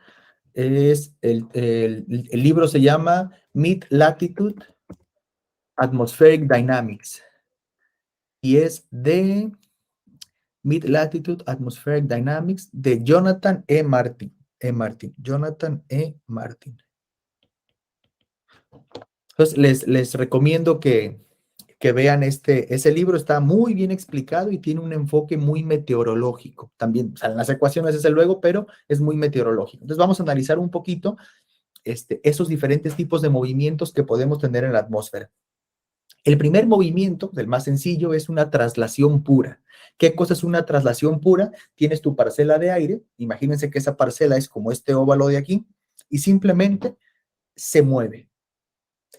El libro se llama Mid-Latitude Atmospheric Dynamics. Y es de Mid-Latitude Atmospheric Dynamics de Jonathan E. Martin. Jonathan E. Martin. Entonces, les recomiendo que vean ese libro. Está muy bien explicado y tiene un enfoque muy meteorológico. También salen las ecuaciones desde luego, pero es muy meteorológico. Entonces vamos a analizar un poquito esos diferentes tipos de movimientos que podemos tener en la atmósfera. El primer movimiento, el más sencillo, es una traslación pura. ¿Qué cosa es una traslación pura? Tienes tu parcela de aire, imagínense que esa parcela es como este óvalo de aquí, y simplemente se mueve.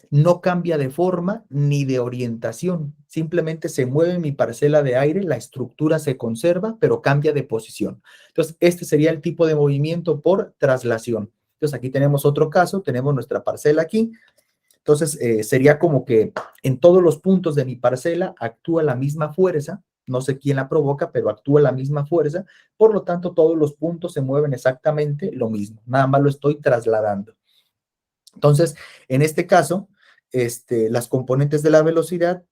No cambia de forma ni de orientación, simplemente se mueve mi parcela de aire, la estructura se conserva, pero cambia de posición. Entonces, este sería el tipo de movimiento por traslación. Entonces, aquí tenemos otro caso, tenemos nuestra parcela aquí. Entonces, sería como que en todos los puntos de mi parcela actúa la misma fuerza, no sé quién la provoca, pero actúa la misma fuerza, por lo tanto, todos los puntos se mueven exactamente lo mismo, nada más lo estoy trasladando. Entonces, en este caso, las componentes de la velocidad,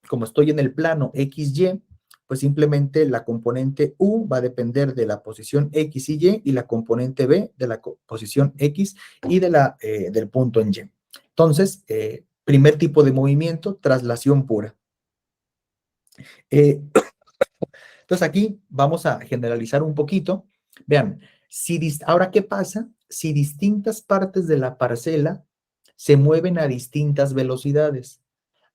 como estoy en el plano XY, pues simplemente la componente U va a depender de la posición X y Y, y la componente B de la posición X y del punto en Y. Entonces, primer tipo de movimiento, traslación pura. Entonces aquí vamos a generalizar un poquito. Vean, ahora, ¿qué pasa si distintas partes de la parcela se mueven a distintas velocidades?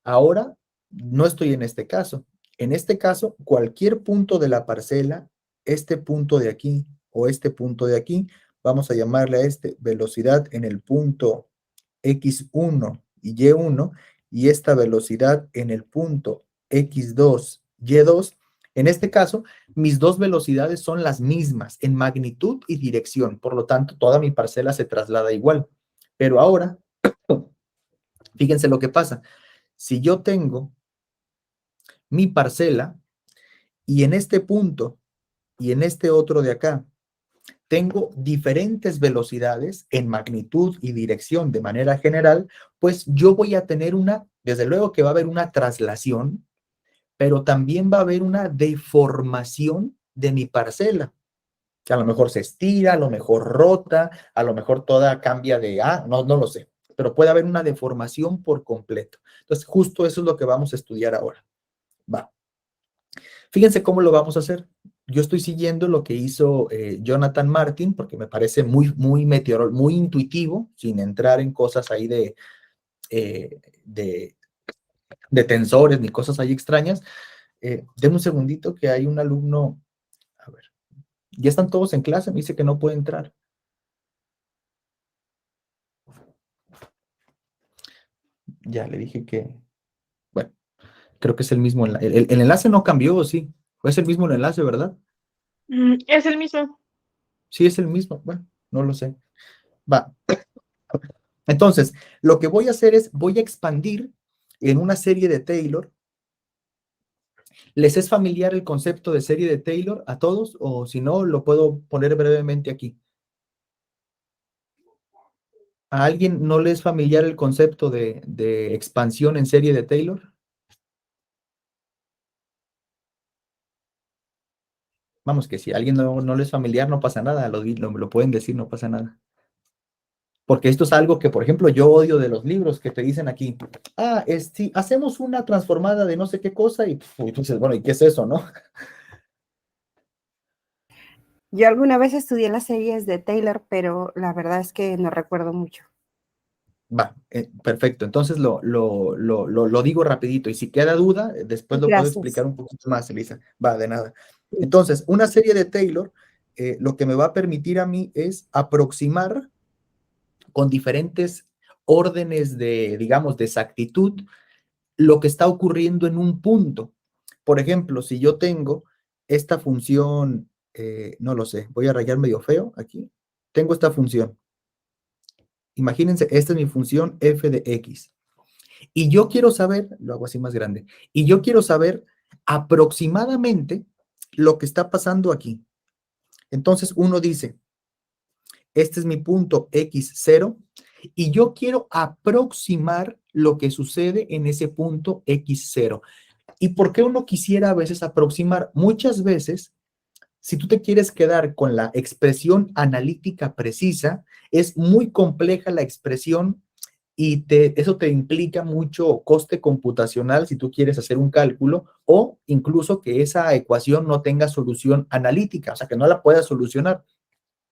Ahora, no estoy en este caso. En este caso, cualquier punto de la parcela, este punto de aquí o este punto de aquí, vamos a llamarle a velocidad en el punto X1 y Y1, y esta velocidad en el punto X2, Y2. En este caso, mis dos velocidades son las mismas en magnitud y dirección, por lo tanto, toda mi parcela se traslada igual. Pero ahora, fíjense lo que pasa. Si yo tengo mi parcela y en este punto y en este otro de acá tengo diferentes velocidades en magnitud y dirección de manera general, pues yo voy a tener desde luego que va a haber una traslación, pero también va a haber una deformación de mi parcela, que a lo mejor se estira, a lo mejor rota, a lo mejor toda cambia no lo sé, pero puede haber una deformación por completo. Entonces, justo eso es lo que vamos a estudiar ahora. Va. Fíjense cómo lo vamos a hacer. Yo estoy siguiendo lo que hizo Jonathan Martin, porque me parece muy muy intuitivo, sin entrar en cosas ahí de tensores ni cosas ahí extrañas. Denme un segundito que hay un alumno. A ver, ya están todos en clase, me dice que no puede entrar. Ya le dije que, bueno, creo que es el mismo. El enlace no cambió, sí. Es el mismo el enlace, ¿verdad? Es el mismo. Sí, es el mismo. Bueno, no lo sé. Va. Entonces, lo que voy a hacer es, voy a expandir en una serie de Taylor. ¿Les es familiar el concepto de serie de Taylor a todos? O si no, lo puedo poner brevemente aquí. ¿A alguien no le es familiar el concepto de expansión en serie de Taylor? Vamos, que si a alguien no le es familiar, no pasa nada, lo pueden decir, no pasa nada. Porque esto es algo que, por ejemplo, yo odio de los libros que te dicen aquí. Sí, hacemos una transformada de no sé qué cosa y tú dices, bueno, ¿y qué es eso, no? Yo alguna vez estudié las series de Taylor, pero la verdad es que no recuerdo mucho. Va, perfecto. Entonces lo digo rapidito y si queda duda, después lo puedo Gracias. explicar un poquito más, Elisa. Va, de nada. Entonces, una serie de Taylor, lo que me va a permitir a mí es aproximar con diferentes órdenes digamos, de exactitud, lo que está ocurriendo en un punto. Por ejemplo, si yo tengo esta función, no lo sé, voy a rayar medio feo aquí. Tengo esta función. Imagínense, esta es mi función f de x. Y yo quiero saber, lo hago así más grande, y yo quiero saber aproximadamente lo que está pasando aquí. Entonces uno dice, este es mi punto x0, y yo quiero aproximar lo que sucede en ese punto X0. ¿Y por qué uno quisiera a veces aproximar? Muchas veces, si tú te quieres quedar con la expresión analítica precisa, es muy compleja la expresión y eso te implica mucho coste computacional si tú quieres hacer un cálculo, o incluso que esa ecuación no tenga solución analítica, o sea, que no la puedas solucionar.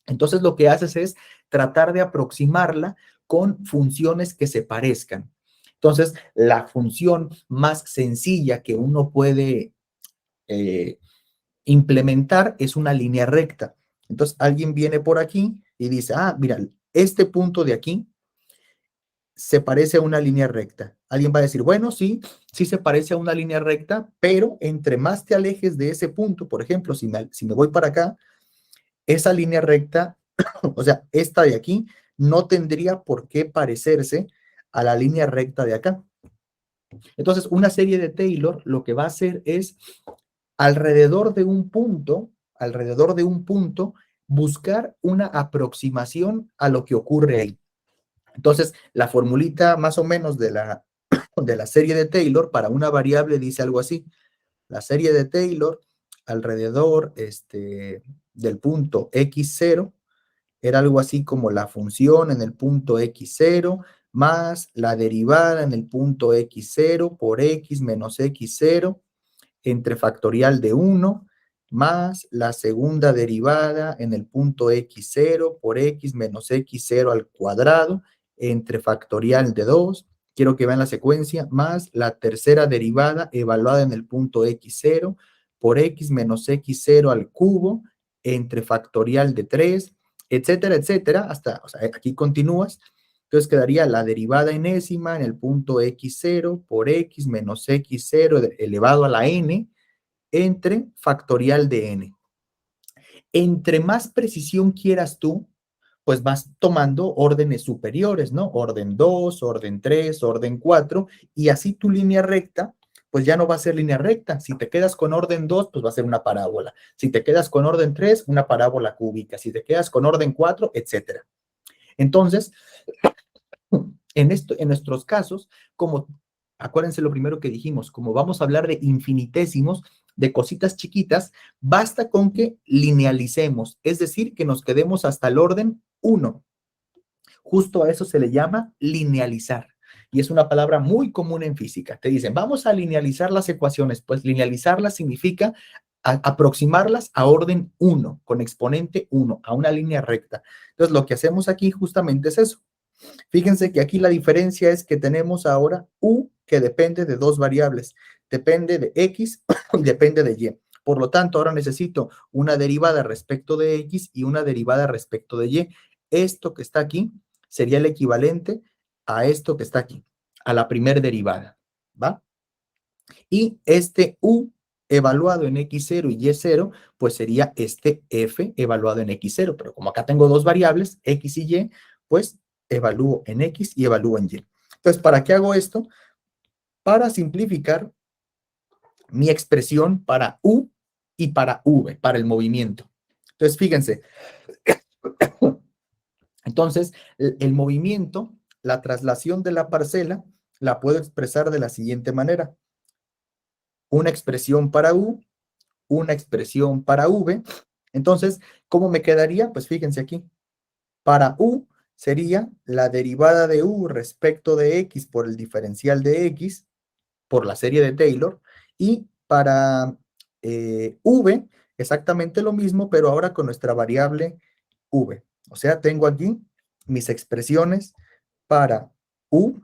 Entonces, lo que haces es tratar de aproximarla con funciones que se parezcan. Entonces, la función más sencilla que uno puede implementar es una línea recta. Entonces, alguien viene por aquí y dice, mira, este punto de aquí se parece a una línea recta. Alguien va a decir, bueno, sí, sí se parece a una línea recta, pero entre más te alejes de ese punto, por ejemplo, si me voy para acá, esa línea recta, o sea, esta de aquí, no tendría por qué parecerse a la línea recta de acá. Entonces, una serie de Taylor lo que va a hacer es alrededor de un punto, buscar una aproximación a lo que ocurre ahí. Entonces, la formulita más o menos de la serie de Taylor para una variable dice algo así. La serie de Taylor alrededor del punto x0 era algo así como la función en el punto x0 más la derivada en el punto x0 por x menos x0 entre factorial de 1 más la segunda derivada en el punto x0 por x menos x0 al cuadrado entre factorial de 2, quiero que vean la secuencia, más la tercera derivada evaluada en el punto x0 por x menos x0 al cubo entre factorial de 3, etcétera, etcétera, hasta, o sea, aquí continúas. Entonces quedaría la derivada enésima en el punto x0 por x menos x0 elevado a la n entre factorial de n. Entre más precisión quieras tú, pues vas tomando órdenes superiores, ¿no? Orden 2, orden 3, orden 4, y así tu línea recta, pues ya no va a ser línea recta. Si te quedas con orden 2, pues va a ser una parábola. Si te quedas con orden 3, una parábola cúbica. Si te quedas con orden 4, etcétera. Entonces, en nuestros casos, como acuérdense lo primero que dijimos, como vamos a hablar de infinitesimos, de cositas chiquitas, basta con que linealicemos, es decir, que nos quedemos hasta el orden 1. Justo a eso se le llama linealizar. Y es una palabra muy común en física. Te dicen, vamos a linealizar las ecuaciones. Pues linealizarlas significa aproximarlas a orden 1, con exponente 1, a una línea recta. Entonces, lo que hacemos aquí justamente es eso. Fíjense que aquí la diferencia es que tenemos ahora u que depende de dos variables. Depende de x y depende de y. Por lo tanto, ahora necesito una derivada respecto de x y una derivada respecto de y. Esto que está aquí sería el equivalente a esto que está aquí, a la primera derivada, ¿va? Y este u evaluado en x0 y y0, pues sería este f evaluado en x0. Pero como acá tengo dos variables, x y y, pues evalúo en x y evalúo en y. Entonces, ¿para qué hago esto? Para simplificar mi expresión para u y para v, para el movimiento. Entonces, fíjense. Entonces, el movimiento, la traslación de la parcela, la puedo expresar de la siguiente manera. Una expresión para u, una expresión para v. Entonces, ¿cómo me quedaría? Pues fíjense aquí. Para u sería la derivada de u respecto de x por el diferencial de x, por la serie de Taylor, y para v, exactamente lo mismo, pero ahora con nuestra variable v. O sea, tengo aquí mis expresiones para u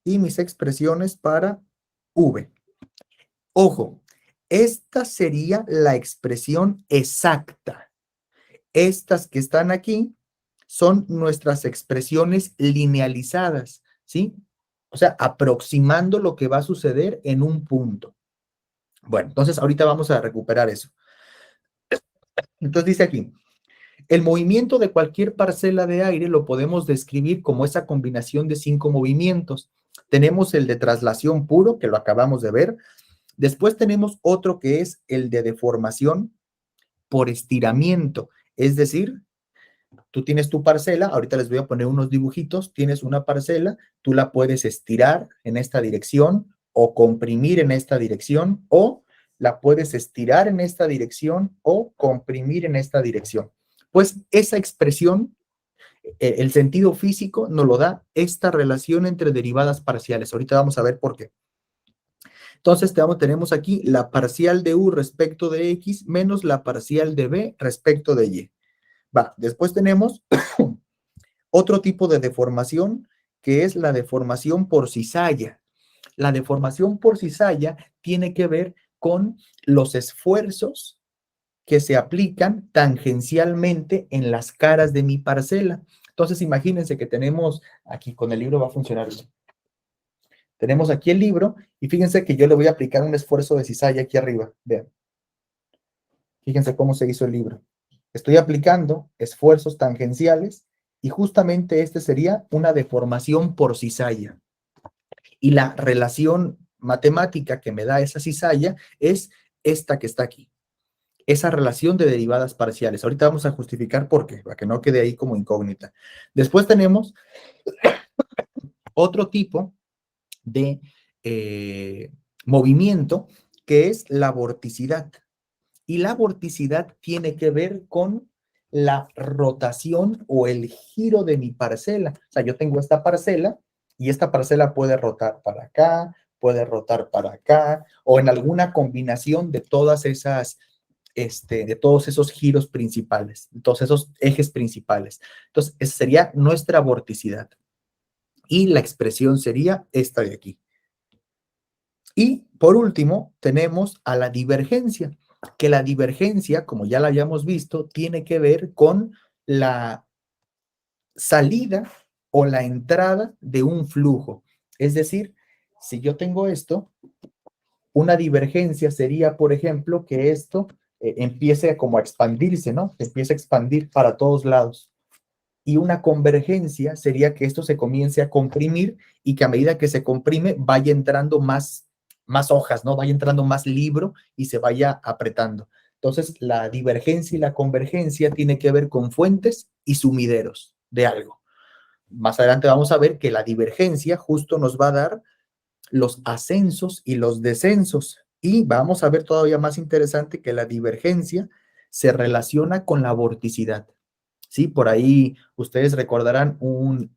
y mis expresiones para v. Ojo, esta sería la expresión exacta. Estas que están aquí son nuestras expresiones linealizadas, ¿sí? O sea, aproximando lo que va a suceder en un punto. Bueno, entonces ahorita vamos a recuperar eso. Entonces dice aquí, el movimiento de cualquier parcela de aire lo podemos describir como esa combinación de 5 movimientos. Tenemos el de traslación puro, que lo acabamos de ver. Después tenemos otro que es el de deformación por estiramiento. Es decir, tú tienes tu parcela, ahorita les voy a poner unos dibujitos, tienes una parcela, tú la puedes estirar en esta dirección o comprimir en esta dirección o la puedes estirar en esta dirección o comprimir en esta dirección. Pues esa expresión, el sentido físico nos lo da esta relación entre derivadas parciales. Ahorita vamos a ver por qué. Entonces tenemos aquí la parcial de u respecto de x menos la parcial de b respecto de y. Después tenemos otro tipo de deformación que es la deformación por cizalla. La deformación por cizalla tiene que ver con los esfuerzos que se aplican tangencialmente en las caras de mi parcela. Entonces imagínense que tenemos aquí, con el libro va a funcionar bien. Tenemos aquí el libro y fíjense que yo le voy a aplicar un esfuerzo de cizalla aquí arriba. Vean. Fíjense cómo se hizo el libro. Estoy aplicando esfuerzos tangenciales y justamente este sería una deformación por cizalla. Y la relación matemática que me da esa cizalla es esta que está aquí. Esa relación de derivadas parciales. Ahorita vamos a justificar por qué, para que no quede ahí como incógnita. Después tenemos otro tipo de movimiento que es la vorticidad. Y la vorticidad tiene que ver con la rotación o el giro de mi parcela. O sea, yo tengo esta parcela y esta parcela puede rotar para acá, puede rotar para acá, o en alguna combinación de todas esas, de todos esos giros principales, de todos esos ejes principales. Entonces, esa sería nuestra vorticidad. Y la expresión sería esta de aquí. Y por último, tenemos a la divergencia, que la divergencia, como ya la habíamos visto, tiene que ver con la salida o la entrada de un flujo. Es decir, si yo tengo esto, una divergencia sería, por ejemplo, que esto empiece como a expandirse, ¿no? Empiece a expandir para todos lados. Y una convergencia sería que esto se comience a comprimir y que a medida que se comprime vaya entrando más hojas, ¿no? Vaya entrando más libro y se vaya apretando. Entonces, la divergencia y la convergencia tiene que ver con fuentes y sumideros de algo. Más adelante vamos a ver que la divergencia justo nos va a dar los ascensos y los descensos. Y vamos a ver todavía más interesante que la divergencia se relaciona con la vorticidad. Sí, por ahí ustedes recordarán un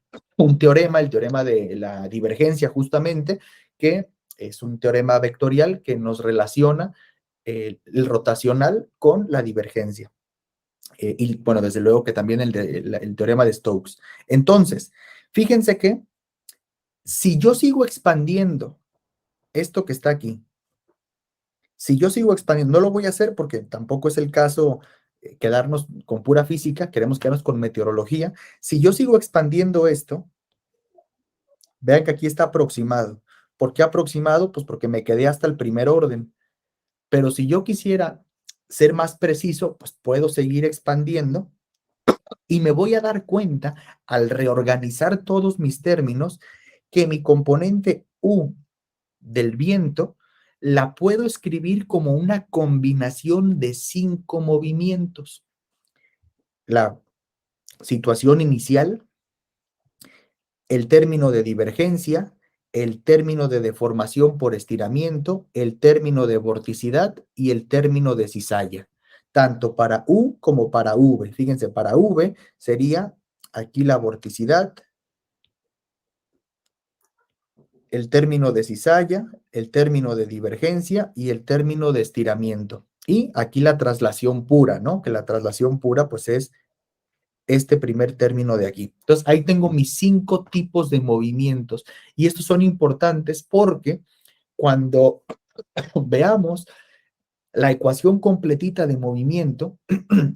teorema, el teorema de la divergencia justamente, que es un teorema vectorial que nos relaciona el rotacional con la divergencia. Y bueno, desde luego que también el teorema de Stokes. Entonces, fíjense que si yo sigo expandiendo esto que está aquí, si yo sigo expandiendo, no lo voy a hacer porque tampoco es el caso quedarnos con pura física, queremos quedarnos con meteorología. Si yo sigo expandiendo esto, vean que aquí está aproximado. ¿Por qué aproximado? Pues porque me quedé hasta el primer orden. Pero si yo quisiera ser más preciso, pues puedo seguir expandiendo y me voy a dar cuenta al reorganizar todos mis términos que mi componente U del viento la puedo escribir como una combinación de 5 movimientos. La situación inicial, el término de divergencia, el término de deformación por estiramiento, el término de vorticidad y el término de cizalla, tanto para U como para V. Fíjense, para V sería aquí la vorticidad, el término de cizalla, el término de divergencia y el término de estiramiento. Y aquí la traslación pura, ¿no? Que la traslación pura pues es este primer término de aquí. Entonces, ahí tengo mis 5 tipos de movimientos y estos son importantes porque cuando veamos la ecuación completita de movimiento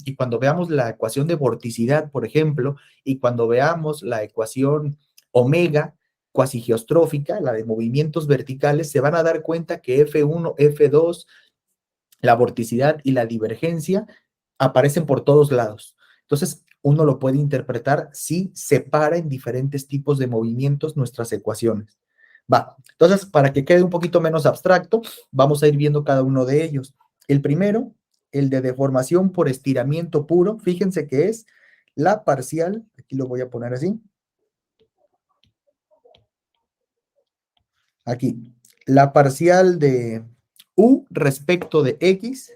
y cuando veamos la ecuación de vorticidad, por ejemplo, y cuando veamos la ecuación omega cuasigeostrófica, la de movimientos verticales, se van a dar cuenta que F1, F2, la vorticidad y la divergencia aparecen por todos lados. Entonces, uno lo puede interpretar si separa en diferentes tipos de movimientos nuestras ecuaciones. Entonces, para que quede un poquito menos abstracto, vamos a ir viendo cada uno de ellos. El primero, el de deformación por estiramiento puro, fíjense que es la parcial, aquí lo voy a poner así, aquí, la parcial de U respecto de X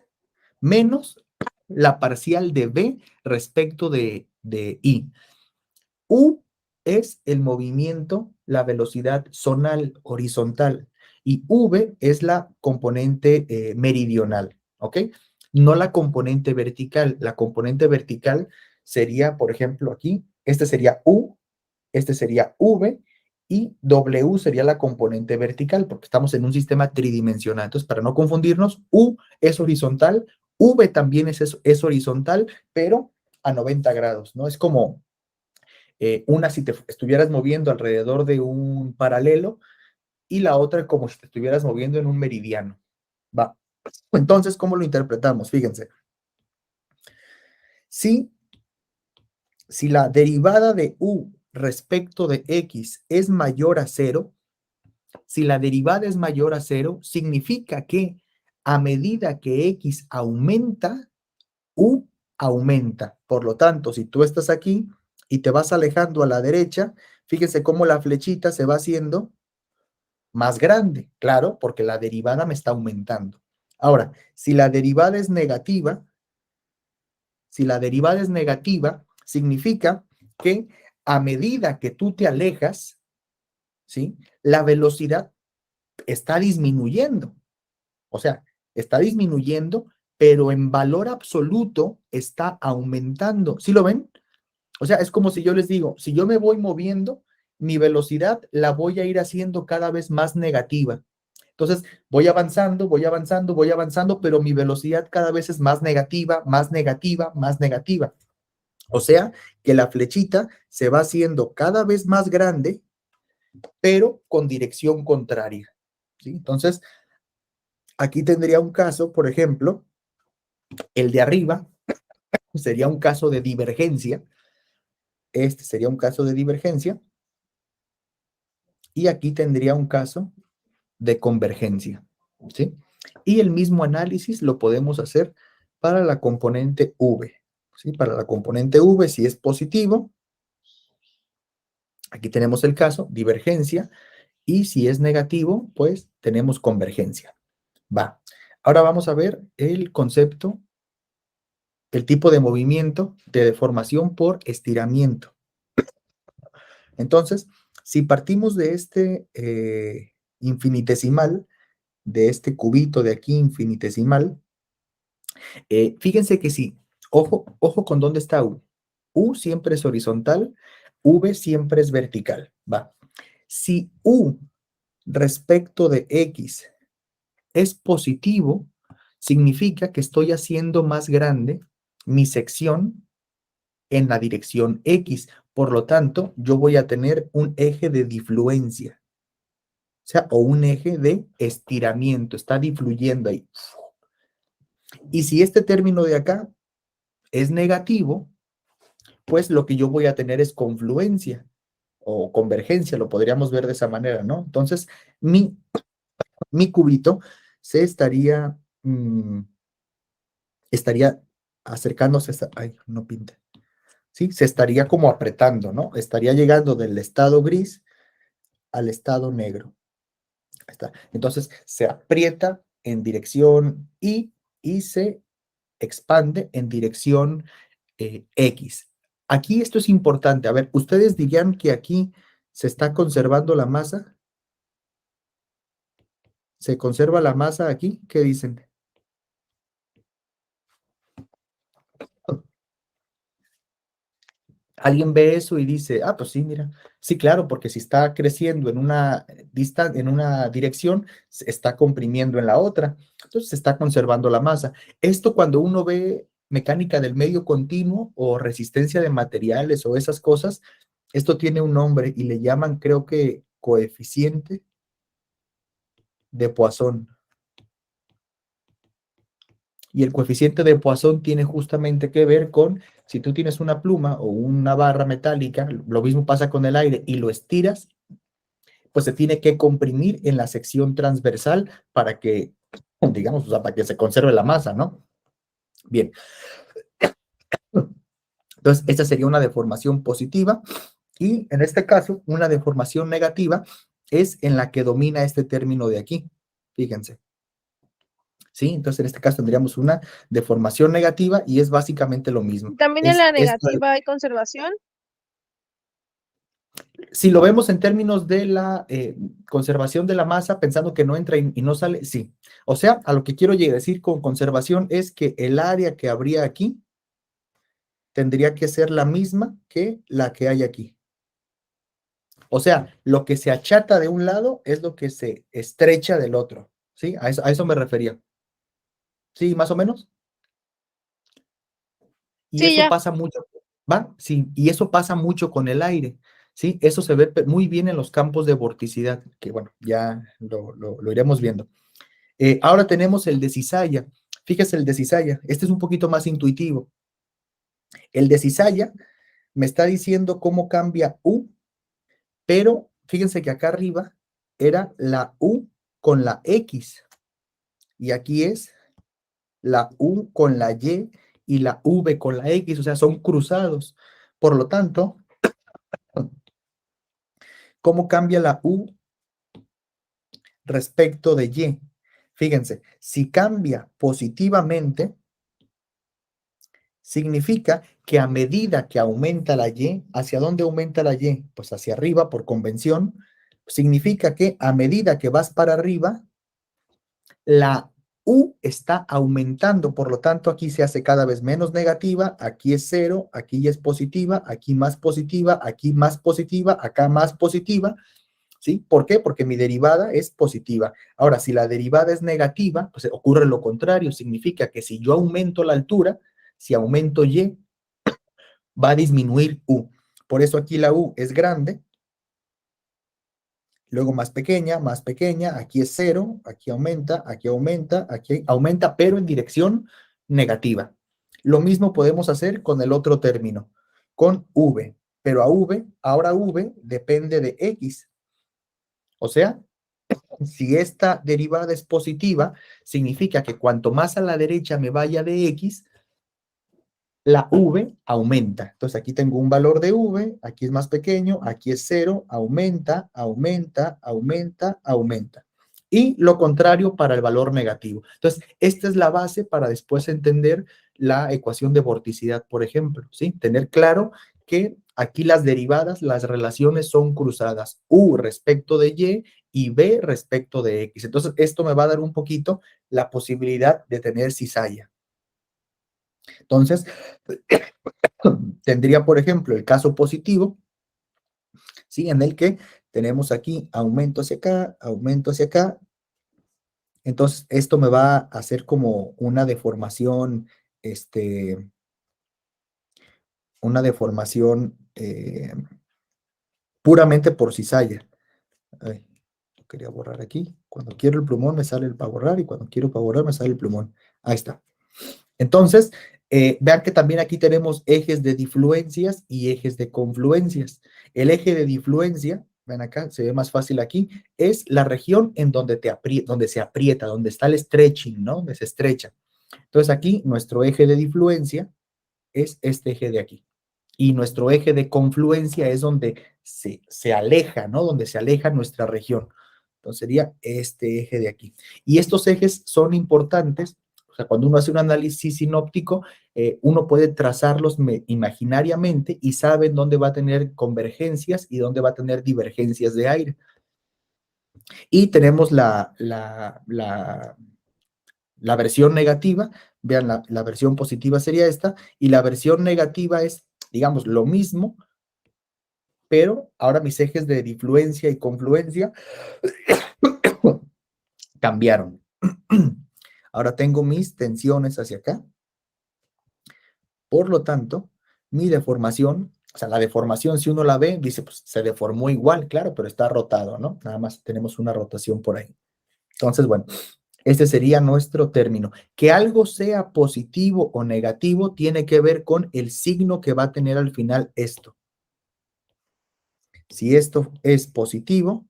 menos la parcial de B respecto de Y. U es el movimiento, la velocidad zonal, horizontal, y V es la componente meridional, ¿ok? No la componente vertical. La componente vertical sería, por ejemplo, aquí, este sería U, este sería V, y W sería la componente vertical, porque estamos en un sistema tridimensional. Entonces, para no confundirnos, U es horizontal, V también es horizontal, pero a 90 grados, ¿no? Es como una si te estuvieras moviendo alrededor de un paralelo y la otra como si te estuvieras moviendo en un meridiano. Va. Entonces, ¿cómo lo interpretamos? Fíjense. Si la derivada de U respecto de X es mayor a 0, si la derivada es mayor a 0, significa que a medida que X aumenta, U aumenta. Por lo tanto, si tú estás aquí y te vas alejando a la derecha, fíjense cómo la flechita se va haciendo más grande, claro, porque la derivada me está aumentando. Ahora, si la derivada es negativa, significa que a medida que tú te alejas, ¿sí? La velocidad está disminuyendo. O sea, está disminuyendo, pero en valor absoluto está aumentando. ¿Sí lo ven? O sea, es como si yo les digo, si yo me voy moviendo, mi velocidad la voy a ir haciendo cada vez más negativa. Entonces, voy avanzando, voy avanzando, voy avanzando, pero mi velocidad cada vez es más negativa, más negativa, más negativa. O sea, que la flechita se va haciendo cada vez más grande, pero con dirección contraria. ¿Sí? Entonces, aquí tendría un caso, por ejemplo, el de arriba sería un caso de divergencia. Este sería un caso de divergencia. Y aquí tendría un caso de convergencia, ¿sí? Y el mismo análisis lo podemos hacer para la componente V, ¿sí? Para la componente V, si es positivo, aquí tenemos el caso, divergencia, y si es negativo, pues tenemos convergencia. Va. Ahora vamos a ver el concepto, el tipo de movimiento de deformación por estiramiento. Entonces, si partimos de este infinitesimal, de este cubito de aquí infinitesimal, fíjense que sí, ojo con dónde está U. U siempre es horizontal, V siempre es vertical, va. Si U respecto de X es positivo, significa que estoy haciendo más grande mi sección en la dirección X. Por lo tanto, yo voy a tener un eje de difluencia, o sea, o un eje de estiramiento, está difluyendo ahí. Y si este término de acá es negativo, pues lo que yo voy a tener es confluencia o convergencia, lo podríamos ver de esa manera, ¿no? Entonces, mi cubito se estaría, estaría acercándose, ay, no pinta, ¿sí? Se estaría como apretando, ¿no? Estaría llegando del estado gris al estado negro. Ahí está. Entonces, se aprieta en dirección Y y se expande en dirección X. Aquí esto es importante. A ver, ¿ustedes dirían que aquí se está conservando la masa? ¿Se conserva la masa aquí? ¿Qué dicen? Alguien ve eso y dice, ah, pues sí, mira, sí, claro, porque si está creciendo en una dirección, se está comprimiendo en la otra, entonces se está conservando la masa. Esto cuando uno ve mecánica del medio continuo o resistencia de materiales o esas cosas, esto tiene un nombre y le llaman, creo que, coeficiente de Poisson. Y el coeficiente de Poisson tiene justamente que ver con si tú tienes una pluma o una barra metálica, lo mismo pasa con el aire, y lo estiras, pues se tiene que comprimir en la sección transversal para que, digamos, o sea, para que se conserve la masa, ¿no? Bien. Entonces, esta sería una deformación positiva y en este caso, una deformación negativa es en la que domina este término de aquí. Fíjense. ¿Sí? Entonces, en este caso tendríamos una deformación negativa y es básicamente lo mismo. También en la negativa hay conservación. Si lo vemos en términos de la conservación de la masa, pensando que no entra y no sale, sí. O sea, a lo que quiero decir con conservación es que el área que habría aquí tendría que ser la misma que la que hay aquí. O sea, lo que se achata de un lado es lo que se estrecha del otro. ¿Sí? A eso me refería. ¿Sí? ¿Más o menos? Y Sí, eso ya. pasa mucho, ¿va? Sí, y eso pasa mucho con el aire, ¿sí? Eso se ve muy bien en los campos de vorticidad, que bueno, ya lo iremos viendo. Ahora tenemos el de cizalla. Fíjese el de cizalla. Este es un poquito más intuitivo. El de cizalla me está diciendo cómo cambia U, pero fíjense que acá arriba era la U con la X. Y aquí es la U con la Y y la V con la X, o sea, son cruzados. Por lo tanto, ¿cómo cambia la U respecto de Y? Fíjense, si cambia positivamente, significa que a medida que aumenta la Y, ¿hacia dónde aumenta la Y? Pues hacia arriba por convención. Significa que a medida que vas para arriba, la U está aumentando, por lo tanto aquí se hace cada vez menos negativa, aquí es 0, aquí ya es positiva, aquí más positiva, aquí más positiva, acá más positiva, ¿sí? ¿Por qué? Porque mi derivada es positiva. Ahora, si la derivada es negativa, pues ocurre lo contrario, significa que si yo aumento la altura, si aumento Y, va a disminuir U. Por eso aquí la U es grande, luego más pequeña, aquí es 0, aquí aumenta, aquí aumenta, pero en dirección negativa. Lo mismo podemos hacer con el otro término, con V, pero ahora V depende de X. O sea, si esta derivada es positiva, significa que cuanto más a la derecha me vaya de X, la V aumenta. Entonces aquí tengo un valor de V, aquí es más pequeño, aquí es 0, aumenta, aumenta, aumenta, aumenta. Y lo contrario para el valor negativo. Entonces, esta es la base para después entender la ecuación de vorticidad, por ejemplo, ¿sí? Tener claro que aquí las derivadas, las relaciones son cruzadas. U respecto de y B respecto de X. Entonces, esto me va a dar un poquito la posibilidad de tener cizalla. Entonces, tendría, por ejemplo, el caso positivo, ¿sí? En el que tenemos aquí aumento hacia acá, aumento hacia acá. Entonces, esto me va a hacer como una deformación, una deformación puramente por cizalla. Ay, lo quería borrar aquí. Cuando quiero el plumón me sale el para borrar y cuando quiero para borrar me sale el plumón. Ahí está. Entonces, vean que también aquí tenemos ejes de difluencias y ejes de confluencias. El eje de difluencia, ven acá, se ve más fácil aquí, es la región en donde, donde se aprieta, donde está el stretching, ¿no? Donde se estrecha. Entonces aquí nuestro eje de difluencia es este eje de aquí. Y nuestro eje de confluencia es donde se aleja, ¿no? Donde se aleja nuestra región. Entonces sería este eje de aquí. Y estos ejes son importantes. O sea, cuando uno hace un análisis sinóptico, uno puede trazarlos imaginariamente y sabe dónde va a tener convergencias y dónde va a tener divergencias de aire. Y tenemos la versión negativa. Vean, la versión positiva sería esta, y la versión negativa es, digamos, lo mismo, pero ahora mis ejes de difluencia y confluencia cambiaron. Ahora tengo mis tensiones hacia acá. Por lo tanto, mi deformación, o sea, la deformación, si uno la ve, dice, pues se deformó igual, claro, pero está rotado, ¿no? Nada más tenemos una rotación por ahí. Entonces, bueno, este sería nuestro término. Que algo sea positivo o negativo tiene que ver con el signo que va a tener al final esto. Si esto es positivo,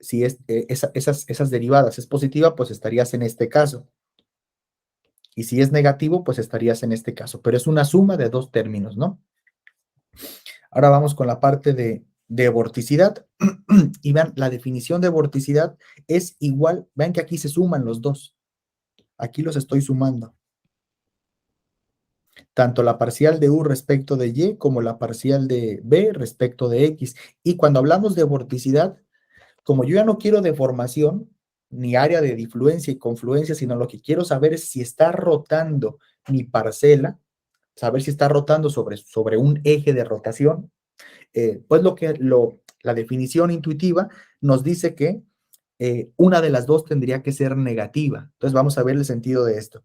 si es, esas derivadas es positiva, pues estarías en este caso. Y si es negativo, pues estarías en este caso. Pero es una suma de dos términos, ¿no? Ahora vamos con la parte de vorticidad. Y vean, la definición de vorticidad es igual. Vean que aquí se suman los dos. Aquí los estoy sumando. Tanto la parcial de U respecto de Y como la parcial de B respecto de X. Y cuando hablamos de vorticidad, como yo ya no quiero deformación, ni área de difluencia y confluencia, sino lo que quiero saber es si está rotando mi parcela, saber si está rotando sobre un eje de rotación, pues la definición intuitiva nos dice que una de las dos tendría que ser negativa. Entonces vamos a ver el sentido de esto.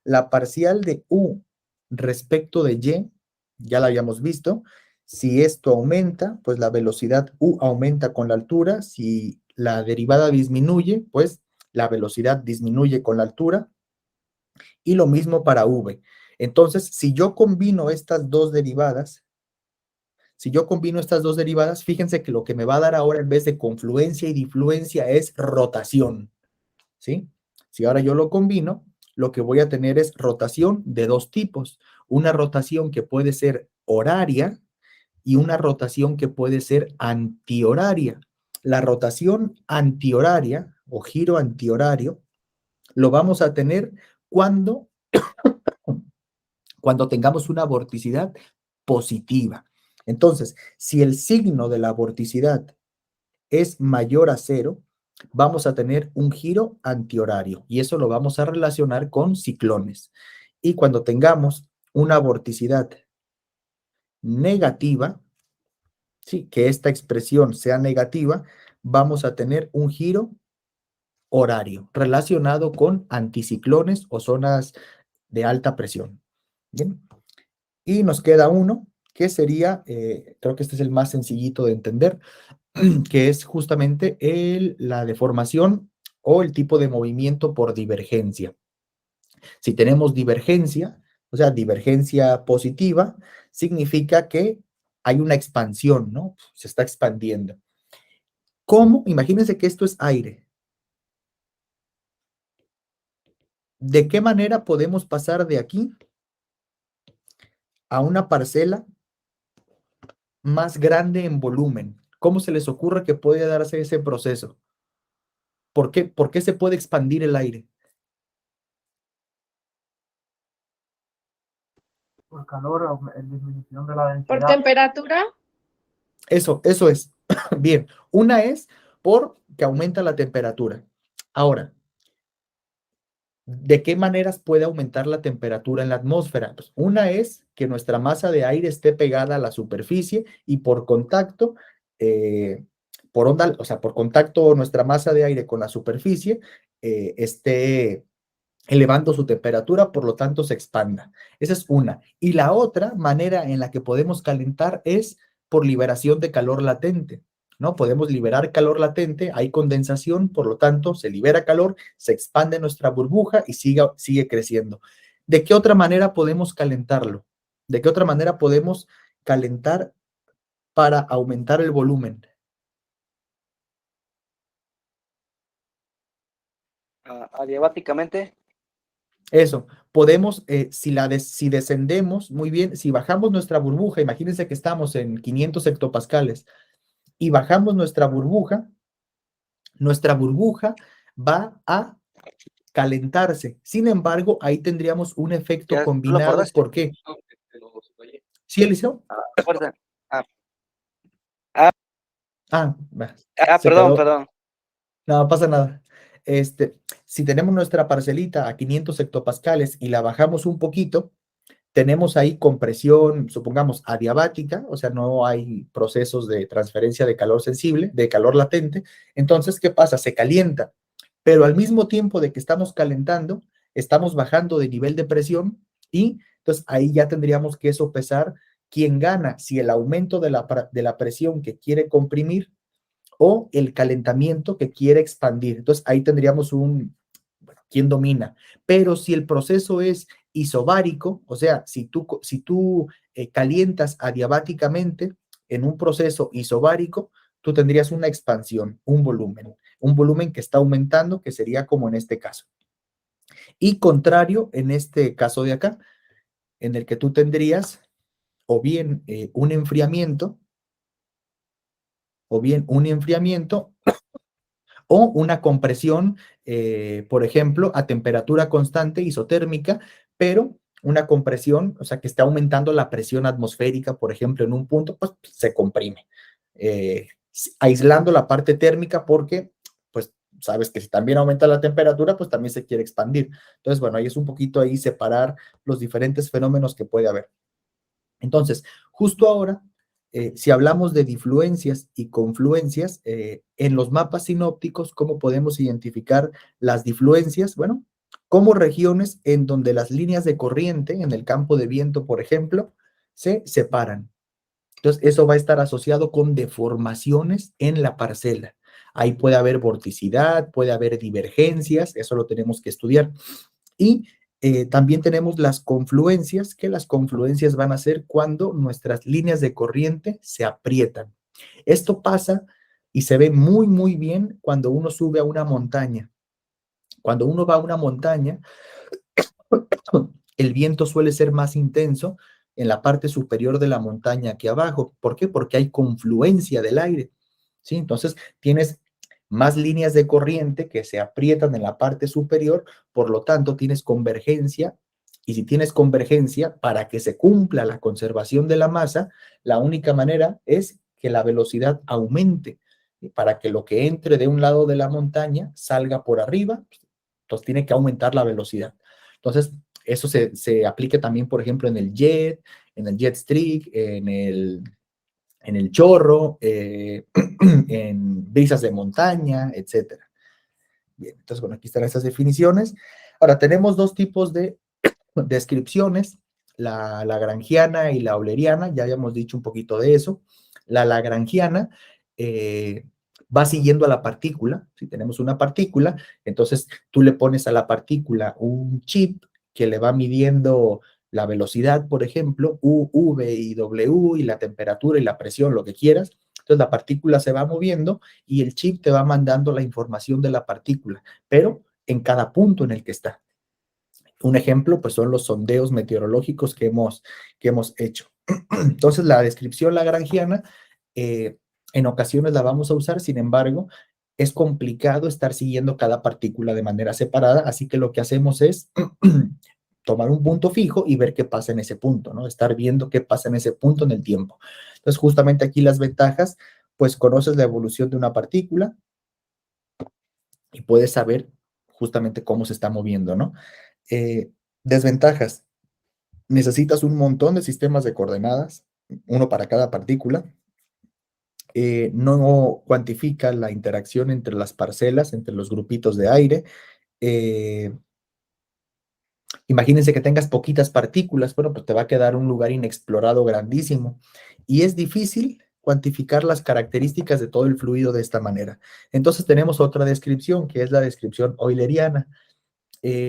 La parcial de U respecto de Y, ya la habíamos visto. Si esto aumenta, pues la velocidad U aumenta con la altura. Si la derivada disminuye, pues la velocidad disminuye con la altura. Y lo mismo para V. Entonces, si yo combino estas dos derivadas, fíjense que lo que me va a dar ahora en vez de confluencia y difluencia es rotación, ¿sí? Si ahora yo lo combino, lo que voy a tener es rotación de dos tipos. Una rotación que puede ser horaria y una rotación que puede ser antihoraria. La rotación antihoraria o giro antihorario lo vamos a tener cuando, cuando tengamos una vorticidad positiva. Entonces, si el signo de la vorticidad es mayor a 0, vamos a tener un giro antihorario y eso lo vamos a relacionar con ciclones. Y cuando tengamos una vorticidad negativa, sí, que esta expresión sea negativa, vamos a tener un giro horario relacionado con anticiclones o zonas de alta presión. Bien. Y nos queda uno que sería, creo que este es el más sencillito de entender, que es justamente la deformación o el tipo de movimiento por divergencia. Si tenemos divergencia, o sea, divergencia positiva, significa que hay una expansión, ¿no? Se está expandiendo. ¿Cómo? Imagínense que esto es aire. ¿De qué manera podemos pasar de aquí a una parcela más grande en volumen? ¿Cómo se les ocurre que puede darse ese proceso? ¿Por qué se puede expandir el aire? Por calor o disminución de la ¿Por densidad. temperatura? Eso es. Bien, una es porque aumenta la temperatura. Ahora, ¿de qué maneras puede aumentar la temperatura en la atmósfera? Pues una es que nuestra masa de aire esté pegada a la superficie y por contacto, por onda, o sea, por contacto nuestra masa de aire con la superficie, esté elevando su temperatura, por lo tanto se expanda. Esa es una. Y la otra manera en la que podemos calentar es por liberación de calor latente, ¿no? Podemos liberar calor latente, hay condensación, por lo tanto se libera calor, se expande nuestra burbuja y sigue creciendo. ¿De qué otra manera podemos calentarlo? ¿De qué otra manera podemos calentar para aumentar el volumen? Adiabáticamente. Eso, podemos, si descendemos, muy bien, si bajamos nuestra burbuja, imagínense que estamos en 500 hectopascales y bajamos nuestra burbuja va a calentarse. Sin embargo, ahí tendríamos un efecto ¿Ya lo combinado. acordaste? ¿Por qué? ¿Sí, Eliseo? Fuerza. Se Perdón, quedó. perdón. No pasa nada. Si tenemos nuestra parcelita a 500 hectopascales y la bajamos un poquito, tenemos ahí compresión, supongamos, adiabática, o sea, no hay procesos de transferencia de calor sensible, de calor latente. Entonces, ¿qué pasa? Se calienta, pero al mismo tiempo de que estamos calentando, estamos bajando de nivel de presión y entonces ahí ya tendríamos que sopesar quién gana, si el aumento de la presión que quiere comprimir o el calentamiento que quiere expandir. Entonces ahí tendríamos quién domina. Pero si el proceso es isobárico, o sea, si tú calientas adiabáticamente en un proceso isobárico, tú tendrías una expansión, un volumen que está aumentando, que sería como en este caso. Y contrario en este caso de acá, en el que tú tendrías o bien un enfriamiento, o una compresión, por ejemplo, a temperatura constante isotérmica, pero una compresión, o sea, que está aumentando la presión atmosférica, por ejemplo, en un punto, pues se comprime, aislando la parte térmica porque, pues, sabes que si también aumenta la temperatura, pues también se quiere expandir. Entonces, bueno, ahí es un poquito ahí separar los diferentes fenómenos que puede haber. Entonces, justo ahora, si hablamos de difluencias y confluencias, en los mapas sinópticos, ¿cómo podemos identificar las difluencias? Bueno, como regiones en donde las líneas de corriente en el campo de viento, por ejemplo, se separan. Entonces, eso va a estar asociado con deformaciones en la parcela. Ahí puede haber vorticidad, puede haber divergencias, eso lo tenemos que estudiar. Y también tenemos las confluencias, que las confluencias van a ser cuando nuestras líneas de corriente se aprietan. Esto pasa y se ve muy, muy bien cuando uno sube a una montaña. Cuando uno va a una montaña, el viento suele ser más intenso en la parte superior de la montaña que abajo. ¿Por qué? Porque hay confluencia del aire, ¿sí? Entonces, tienes más líneas de corriente que se aprietan en la parte superior, por lo tanto, tienes convergencia. Y si tienes convergencia, para que se cumpla la conservación de la masa, la única manera es que la velocidad aumente. Y para que lo que entre de un lado de la montaña salga por arriba, entonces tiene que aumentar la velocidad. Entonces, eso se aplica también, por ejemplo, en el jet streak, en el chorro, en brisas de montaña, etc. Bien, entonces, bueno, aquí están estas definiciones. Ahora, tenemos dos tipos de descripciones, la lagrangiana y la euleriana, ya habíamos dicho un poquito de eso. La lagrangiana va siguiendo a la partícula. Si tenemos una partícula, entonces tú le pones a la partícula un chip que le va midiendo la velocidad, por ejemplo, U, V y W, y la temperatura y la presión, lo que quieras. Entonces la partícula se va moviendo y el chip te va mandando la información de la partícula, pero en cada punto en el que está. Un ejemplo, pues son los sondeos meteorológicos que hemos hecho. Entonces la descripción lagrangiana, en ocasiones la vamos a usar, sin embargo, es complicado estar siguiendo cada partícula de manera separada, así que lo que hacemos es tomar un punto fijo y ver qué pasa en ese punto, ¿no? Estar viendo qué pasa en ese punto en el tiempo. Entonces, justamente aquí las ventajas, pues conoces la evolución de una partícula y puedes saber justamente cómo se está moviendo, ¿no? Desventajas. Necesitas un montón de sistemas de coordenadas, uno para cada partícula. No cuantifica la interacción entre las parcelas, entre los grupitos de aire. Imagínense que tengas poquitas partículas, bueno, pues te va a quedar un lugar inexplorado grandísimo. Y es difícil cuantificar las características de todo el fluido de esta manera. Entonces tenemos otra descripción, que es la descripción euleriana.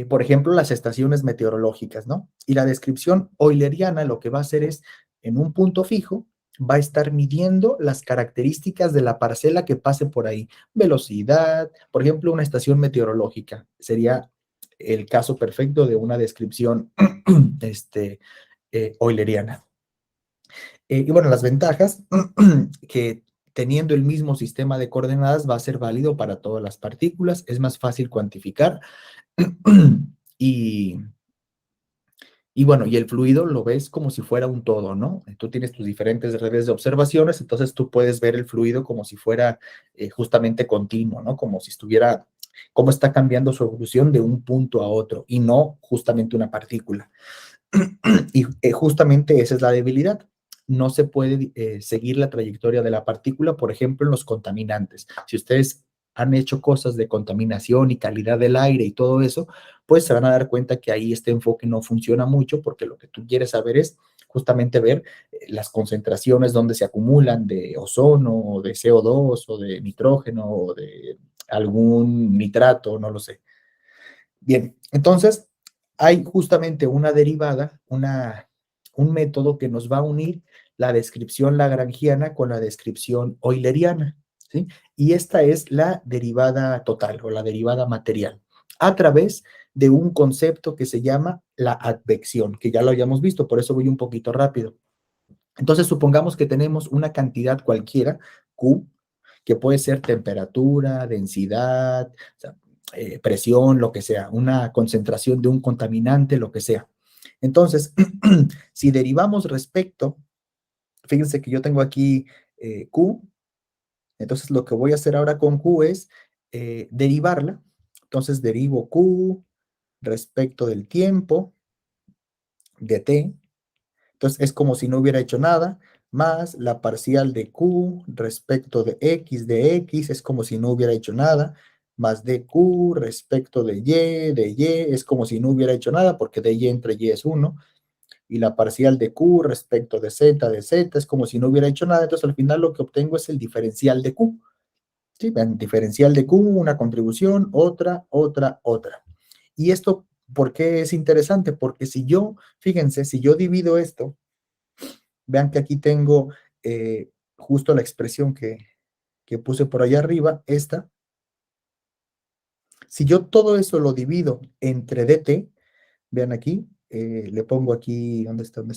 Por ejemplo, las estaciones meteorológicas, ¿no? Y la descripción euleriana lo que va a hacer es, en un punto fijo, va a estar midiendo las características de la parcela que pase por ahí. Velocidad, por ejemplo, una estación meteorológica sería el caso perfecto de una descripción euleriana. Y bueno, las ventajas, que teniendo el mismo sistema de coordenadas va a ser válido para todas las partículas, es más fácil cuantificar. Y bueno, y el fluido lo ves como si fuera un todo, ¿no? Tú tienes tus diferentes redes de observaciones, entonces tú puedes ver el fluido como si fuera justamente continuo, ¿no? Como si estuviera, cómo está cambiando su evolución de un punto a otro y no justamente una partícula. Y justamente esa es la debilidad. No se puede seguir la trayectoria de la partícula, por ejemplo, en los contaminantes. Si ustedes han hecho cosas de contaminación y calidad del aire y todo eso, pues se van a dar cuenta que ahí este enfoque no funciona mucho, porque lo que tú quieres saber es justamente ver las concentraciones donde se acumulan de ozono, o de CO2, o de nitrógeno, o de algún nitrato, no lo sé. Bien, entonces hay justamente una derivada, un método que nos va a unir la descripción lagrangiana con la descripción euleriana, ¿sí? Y esta es la derivada total o la derivada material, a través de un concepto que se llama la advección, que ya lo habíamos visto, por eso voy un poquito rápido. Entonces, supongamos que tenemos una cantidad cualquiera, Q, que puede ser temperatura, densidad, o sea, presión, lo que sea, una concentración de un contaminante, lo que sea. Entonces, si derivamos respecto, fíjense que yo tengo aquí Q, entonces lo que voy a hacer ahora con Q es derivarla. Entonces, derivo Q respecto del tiempo de T. Entonces, es como si no hubiera hecho nada, más la parcial de Q respecto de X, es como si no hubiera hecho nada, más de Q respecto de Y, es como si no hubiera hecho nada, porque de Y entre Y es 1, y la parcial de Q respecto de Z, es como si no hubiera hecho nada, entonces al final lo que obtengo es el diferencial de Q. ¿Sí? Vean, diferencial de Q, una contribución, otra. Y esto, ¿por qué es interesante? Porque si yo, fíjense, si yo divido esto, vean que aquí tengo justo la expresión que puse por allá arriba, esta. Si yo todo eso lo divido entre dt, vean aquí, le pongo aquí, ¿dónde está? dt,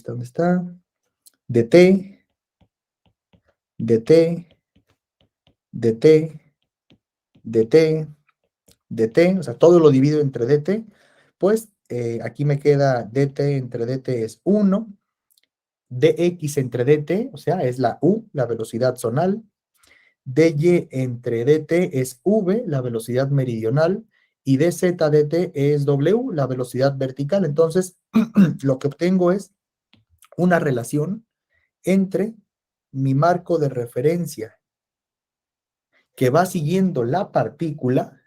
dt, o sea, todo lo divido entre dt, pues aquí me queda dt entre dt es 1, dx entre dt, o sea, es la u, la velocidad zonal, dy entre dt es v, la velocidad meridional, y dz dt es w, la velocidad vertical. Entonces, lo que obtengo es una relación entre mi marco de referencia que va siguiendo la partícula,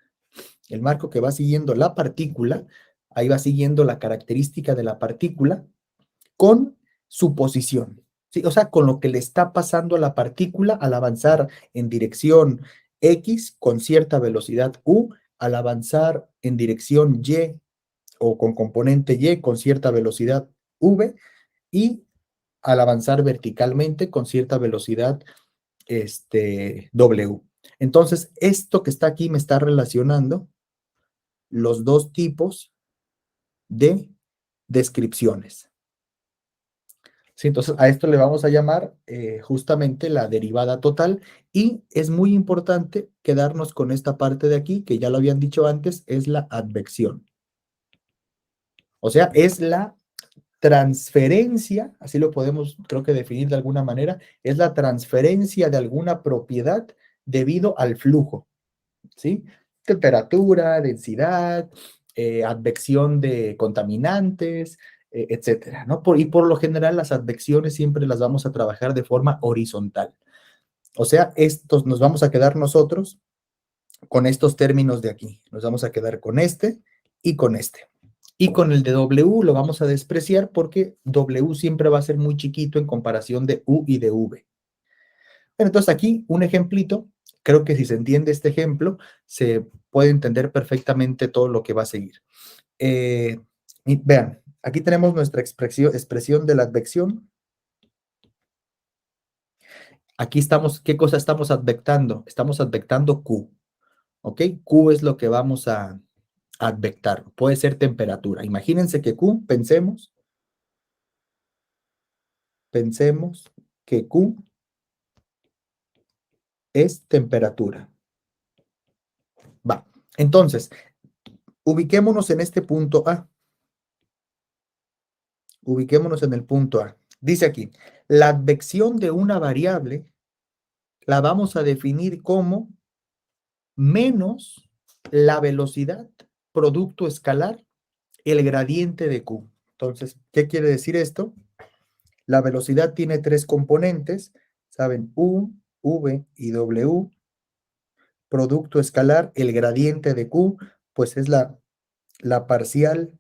el marco que va siguiendo la partícula, ahí va siguiendo la característica de la partícula, con su posición, ¿sí? O sea, con lo que le está pasando a la partícula al avanzar en dirección X con cierta velocidad U, al avanzar en dirección Y o con componente Y con cierta velocidad V, y al avanzar verticalmente con cierta velocidad W. Entonces, esto que está aquí me está relacionando los dos tipos de descripciones. Sí, entonces a esto le vamos a llamar justamente la derivada total, y es muy importante quedarnos con esta parte de aquí, que ya lo habían dicho antes, es la advección. O sea, es la transferencia, así lo podemos creo que definir de alguna manera, es la transferencia de alguna propiedad debido al flujo, ¿sí? Temperatura, densidad, advección de contaminantes, etcétera, ¿no? Y por lo general las advecciones siempre las vamos a trabajar de forma horizontal. O sea, estos nos vamos a quedar nosotros con estos términos de aquí. Nos vamos a quedar con este y con este. Y con el de W lo vamos a despreciar porque W siempre va a ser muy chiquito en comparación de U y de V. Bueno, entonces aquí un ejemplito. Creo que si se entiende este ejemplo, se puede entender perfectamente todo lo que va a seguir. Y vean, aquí tenemos nuestra expresión de la advección. Aquí estamos, ¿qué cosa estamos advectando? Estamos advectando Q, ¿ok? Q es lo que vamos a advectar. Puede ser temperatura. Imagínense que Q, pensemos que Q es temperatura. Va, entonces, ubiquémonos en este punto A. Ubiquémonos en el punto A. Dice aquí, la advección de una variable la vamos a definir como menos la velocidad producto escalar, el gradiente de Q. Entonces, ¿qué quiere decir esto? La velocidad tiene tres componentes, ¿saben? U, V y W. Producto escalar, el gradiente de Q, pues es la parcial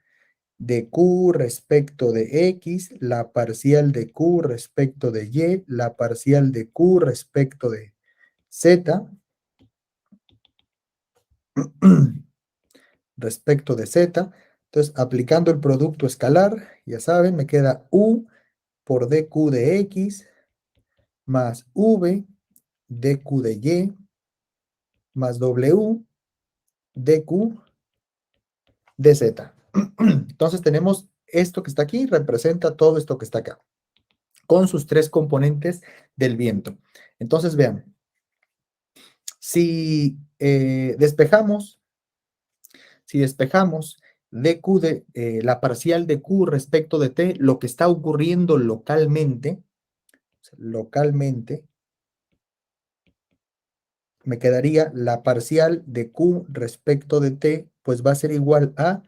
de Q respecto de X, la parcial de Q respecto de Y, la parcial de Q respecto de Z, respecto de Z. Entonces, aplicando el producto escalar, ya saben, me queda U por dq de X más V dq de Y más W dq dz. Entonces tenemos esto que está aquí, representa todo esto que está acá, con sus tres componentes del viento. Entonces vean, si despejamos dq la parcial de q respecto de t, lo que está ocurriendo localmente, me quedaría la parcial de q respecto de t, pues va a ser igual a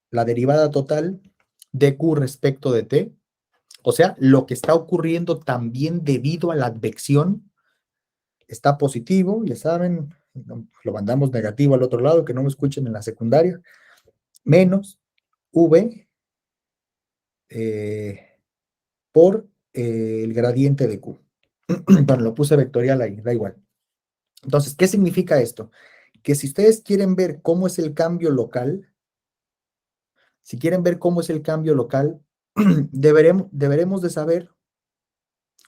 la derivada total de q respecto de t, o sea, lo que está ocurriendo también debido a la advección está positivo, ya saben, lo mandamos negativo al otro lado, que no me escuchen en la secundaria, menos v por el gradiente de q. Bueno, lo puse vectorial ahí, da igual. Entonces, ¿qué significa esto? Que si ustedes quieren ver cómo es el cambio local, deberemos de saber,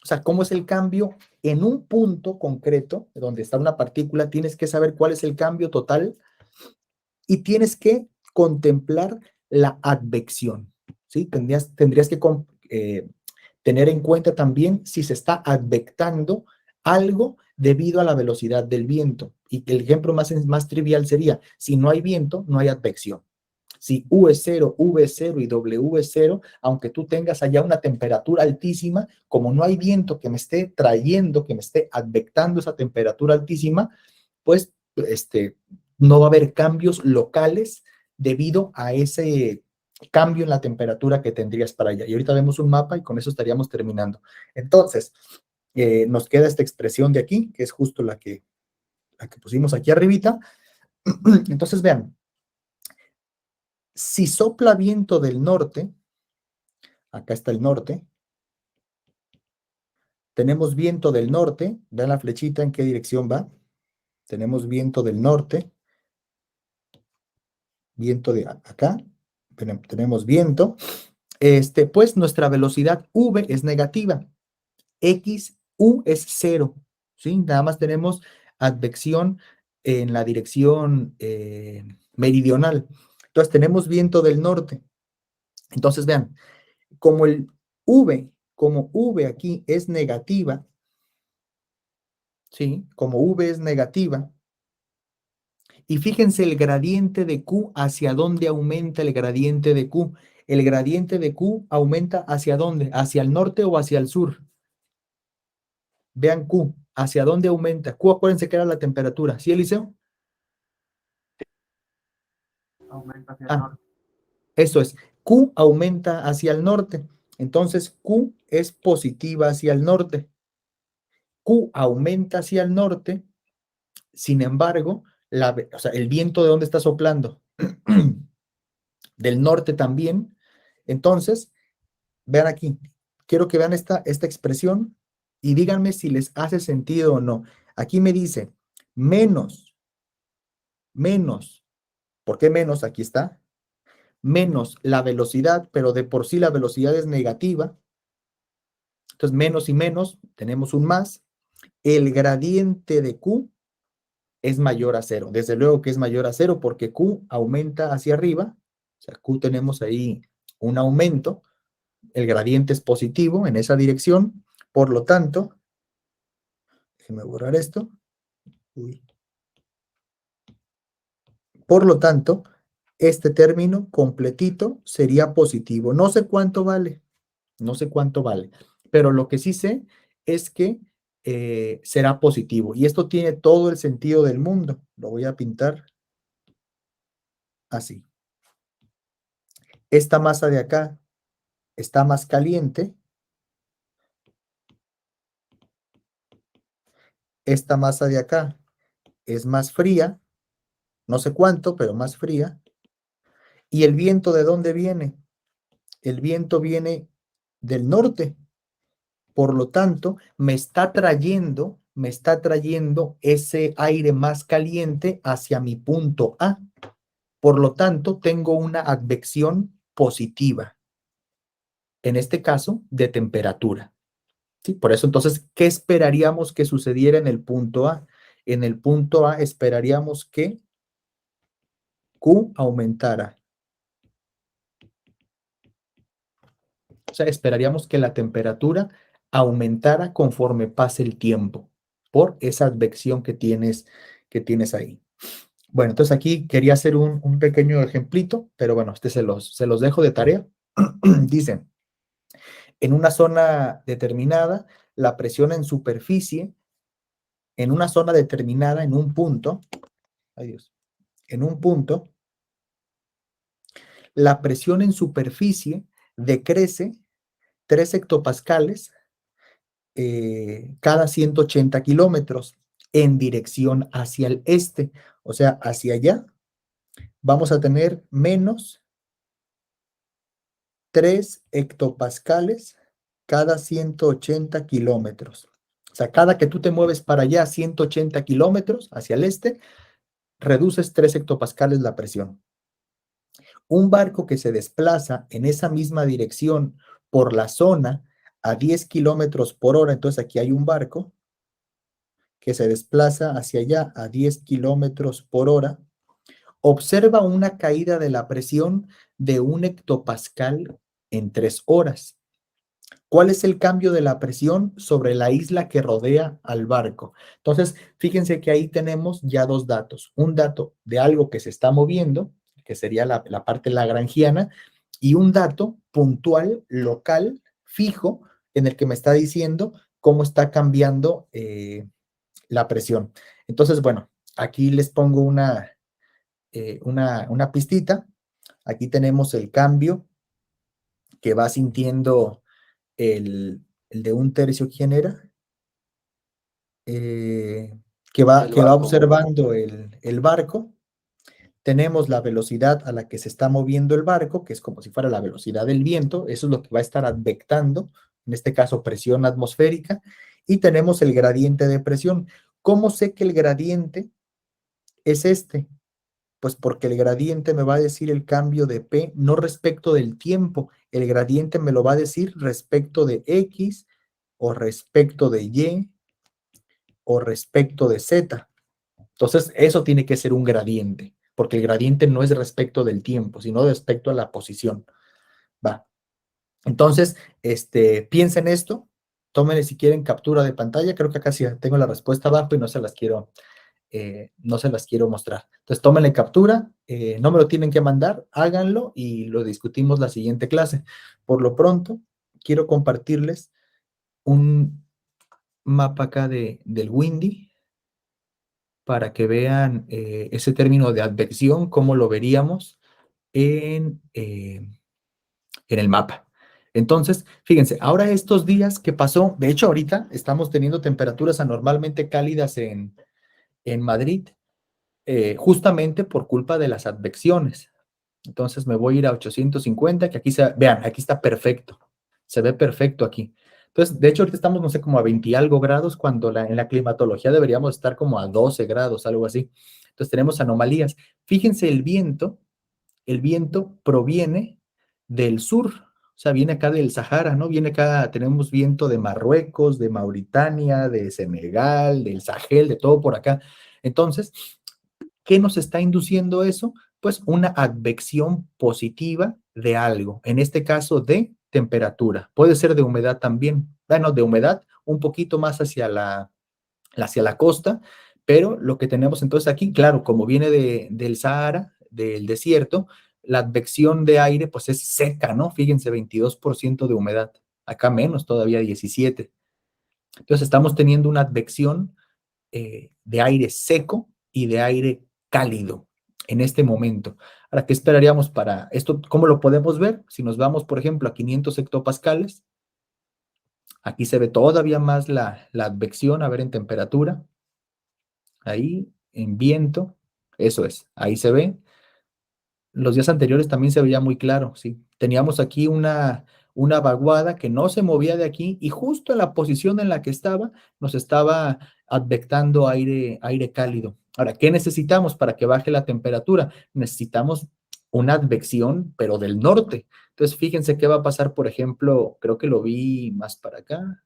o sea, cómo es el cambio en un punto concreto, donde está una partícula, tienes que saber cuál es el cambio total y tienes que contemplar la advección, ¿sí? Tendrías que tener en cuenta también si se está advectando algo debido a la velocidad del viento. Y el ejemplo más trivial sería, si no hay viento, no hay advección. Si U es 0, V es 0 y W es 0, aunque tú tengas allá una temperatura altísima, como no hay viento que me esté trayendo, que me esté advectando esa temperatura altísima, pues no va a haber cambios locales debido a ese cambio en la temperatura que tendrías para allá. Y ahorita vemos un mapa y con eso estaríamos terminando. Entonces, nos queda esta expresión de aquí, que es justo la que pusimos aquí arribita. Entonces, vean, si sopla viento del norte, acá está el norte, tenemos viento del norte, vean la flechita en qué dirección va, tenemos viento del norte, viento de acá, tenemos viento, pues nuestra velocidad v es negativa, u es 0, ¿sí? Nada más tenemos advección en la dirección meridional. Entonces tenemos viento del norte. Entonces vean, como v aquí es negativa, ¿sí? Como v es negativa, y fíjense el gradiente de Q, ¿hacia dónde aumenta el gradiente de Q? El gradiente de Q aumenta ¿hacia dónde? ¿Hacia el norte o hacia el sur? Vean Q, ¿hacia dónde aumenta? Q, acuérdense que era la temperatura. ¿Sí, Eliseo? Aumenta hacia el norte. Eso es. Q aumenta hacia el norte. Entonces, Q es positiva hacia el norte. Q aumenta hacia el norte. Sin embargo, o sea, el viento ¿de dónde está soplando? Del norte también. Entonces, vean aquí. Quiero que vean esta expresión y díganme si les hace sentido o no. Aquí me dice menos. ¿Por qué menos? Aquí está. Menos la velocidad, pero de por sí la velocidad es negativa. Entonces, menos y menos, tenemos un más. El gradiente de Q es mayor a 0. Desde luego que es mayor a 0 porque Q aumenta hacia arriba. O sea, Q tenemos ahí un aumento. El gradiente es positivo en esa dirección. Por lo tanto, déjenme borrar esto. Por lo tanto, este término completito sería positivo. No sé cuánto vale. No sé cuánto vale. Pero lo que sí sé es que será positivo. Y esto tiene todo el sentido del mundo. Lo voy a pintar así. Esta masa de acá está más caliente. Esta masa de acá es más fría. No sé cuánto, pero más fría. ¿Y el viento de dónde viene? El viento viene del norte. Por lo tanto, me está trayendo ese aire más caliente hacia mi punto A. Por lo tanto, tengo una advección positiva. En este caso, de temperatura. ¿Sí? Por eso, entonces, ¿qué esperaríamos que sucediera en el punto A? En el punto A esperaríamos que Q aumentara. O sea, esperaríamos que la temperatura aumentara conforme pase el tiempo por esa advección que tienes ahí. Bueno, entonces aquí quería hacer un pequeño ejemplito, pero bueno, se los dejo de tarea. Dicen, en una zona determinada, la presión en superficie, en una zona determinada, en un punto, ay Dios, en un punto, la presión en superficie decrece 3 hectopascales cada 180 kilómetros en dirección hacia el este. O sea, hacia allá vamos a tener menos 3 hectopascales cada 180 kilómetros. O sea, cada que tú te mueves para allá 180 kilómetros hacia el este, reduces 3 hectopascales la presión. Un barco que se desplaza en esa misma dirección por la zona a 10 kilómetros por hora, entonces aquí hay un barco que se desplaza hacia allá a 10 kilómetros por hora, observa una caída de la presión de 1 hectopascal en 3 horas. ¿Cuál es el cambio de la presión sobre la isla que rodea al barco? Entonces, fíjense que ahí tenemos ya dos datos. Un dato de algo que se está moviendo, que sería la parte lagrangiana, y un dato puntual, local, fijo, en el que me está diciendo cómo está cambiando la presión. Entonces, bueno, aquí les pongo una pistita. Aquí tenemos el cambio que va sintiendo el de 1/3, ¿quién era? Que va observando el barco. Tenemos la velocidad a la que se está moviendo el barco, que es como si fuera la velocidad del viento. Eso es lo que va a estar advectando, en este caso presión atmosférica. Y tenemos el gradiente de presión. ¿Cómo sé que el gradiente es este? Pues porque el gradiente me va a decir el cambio de P, no respecto del tiempo. El gradiente me lo va a decir respecto de X o respecto de Y o respecto de Z. Entonces, eso tiene que ser un gradiente, porque el gradiente no es respecto del tiempo, sino respecto a la posición. Va. Entonces, piensen esto, tómenle si quieren captura de pantalla. Creo que acá sí tengo la respuesta abajo y no se las quiero mostrar. Entonces, tómenle captura, no me lo tienen que mandar, háganlo y lo discutimos la siguiente clase. Por lo pronto, quiero compartirles un mapa acá del Windy para que vean ese término de advección, cómo lo veríamos en el mapa. Entonces, fíjense, ahora estos días que pasó, de hecho ahorita estamos teniendo temperaturas anormalmente cálidas en Madrid, justamente por culpa de las advecciones. Entonces me voy a ir a 850, que aquí vean, aquí está perfecto, se ve perfecto aquí. Entonces, de hecho, ahorita estamos, no sé, como a 20 y algo grados, cuando en la climatología deberíamos estar como a 12 grados, algo así. Entonces tenemos anomalías. Fíjense, el viento proviene del sur, o sea, viene acá del Sahara, ¿no? Viene acá, tenemos viento de Marruecos, de Mauritania, de Senegal, del Sahel, de todo por acá. Entonces, ¿qué nos está induciendo eso? Pues una advección positiva de algo, en este caso de temperatura. Puede ser de humedad también. Bueno, de humedad un poquito más hacia la costa, pero lo que tenemos entonces aquí, claro, como viene del Sahara, del desierto, la advección de aire pues es seca, ¿no? Fíjense, 22% de humedad. Acá menos, todavía 17. Entonces estamos teniendo una advección de aire seco y de aire cálido en este momento. Ahora, ¿qué esperaríamos para esto? ¿Cómo lo podemos ver? Si nos vamos, por ejemplo, a 500 hectopascales, aquí se ve todavía más la advección, a ver, en temperatura, ahí, en viento, eso es, ahí se ve. Los días anteriores también se veía muy claro, sí. Teníamos aquí una vaguada que no se movía de aquí y justo en la posición en la que estaba, nos estaba advectando aire cálido. Ahora, ¿qué necesitamos para que baje la temperatura? Necesitamos una advección, pero del norte. Entonces, fíjense qué va a pasar, por ejemplo, creo que lo vi más para acá,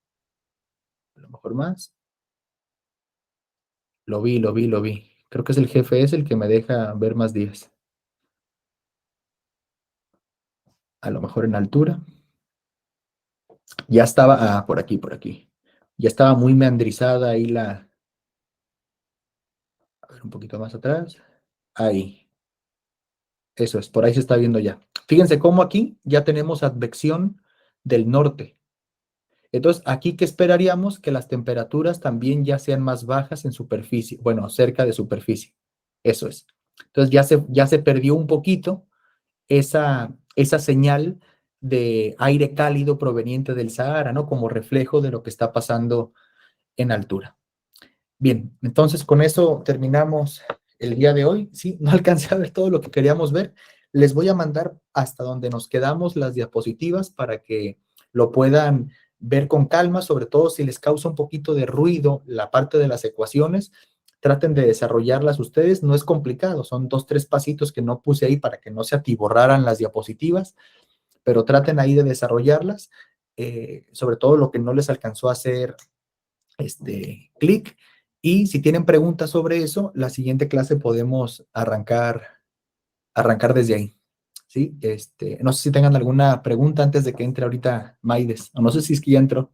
a lo mejor más. Lo vi. Creo que es el GFS el que me deja ver más días. a lo mejor en altura. Ya estaba, por aquí. Ya estaba muy meandrizada ahí a ver, un poquito más atrás. Ahí. Eso es, por ahí se está viendo ya. Fíjense cómo aquí ya tenemos advección del norte. Entonces, aquí, ¿qué esperaríamos? Que las temperaturas también ya sean más bajas en superficie, bueno, cerca de superficie. Eso es. Entonces, ya se perdió un poquito esa señal de aire cálido proveniente del Sahara, ¿no? Como reflejo de lo que está pasando en altura. Bien, entonces con eso terminamos el día de hoy. Sí, no alcancé a ver todo lo que queríamos ver. Les voy a mandar hasta donde nos quedamos las diapositivas para que lo puedan ver con calma, sobre todo si les causa un poquito de ruido la parte de las ecuaciones. Traten de desarrollarlas ustedes, no es complicado, son 2, 3 pasitos que no puse ahí para que no se atiborraran las diapositivas, pero traten ahí de desarrollarlas, sobre todo lo que no les alcanzó a hacer clic. Y si tienen preguntas sobre eso, la siguiente clase podemos arrancar desde ahí. ¿Sí? No sé si tengan alguna pregunta antes de que entre ahorita Maides, o no sé si es que ya entró.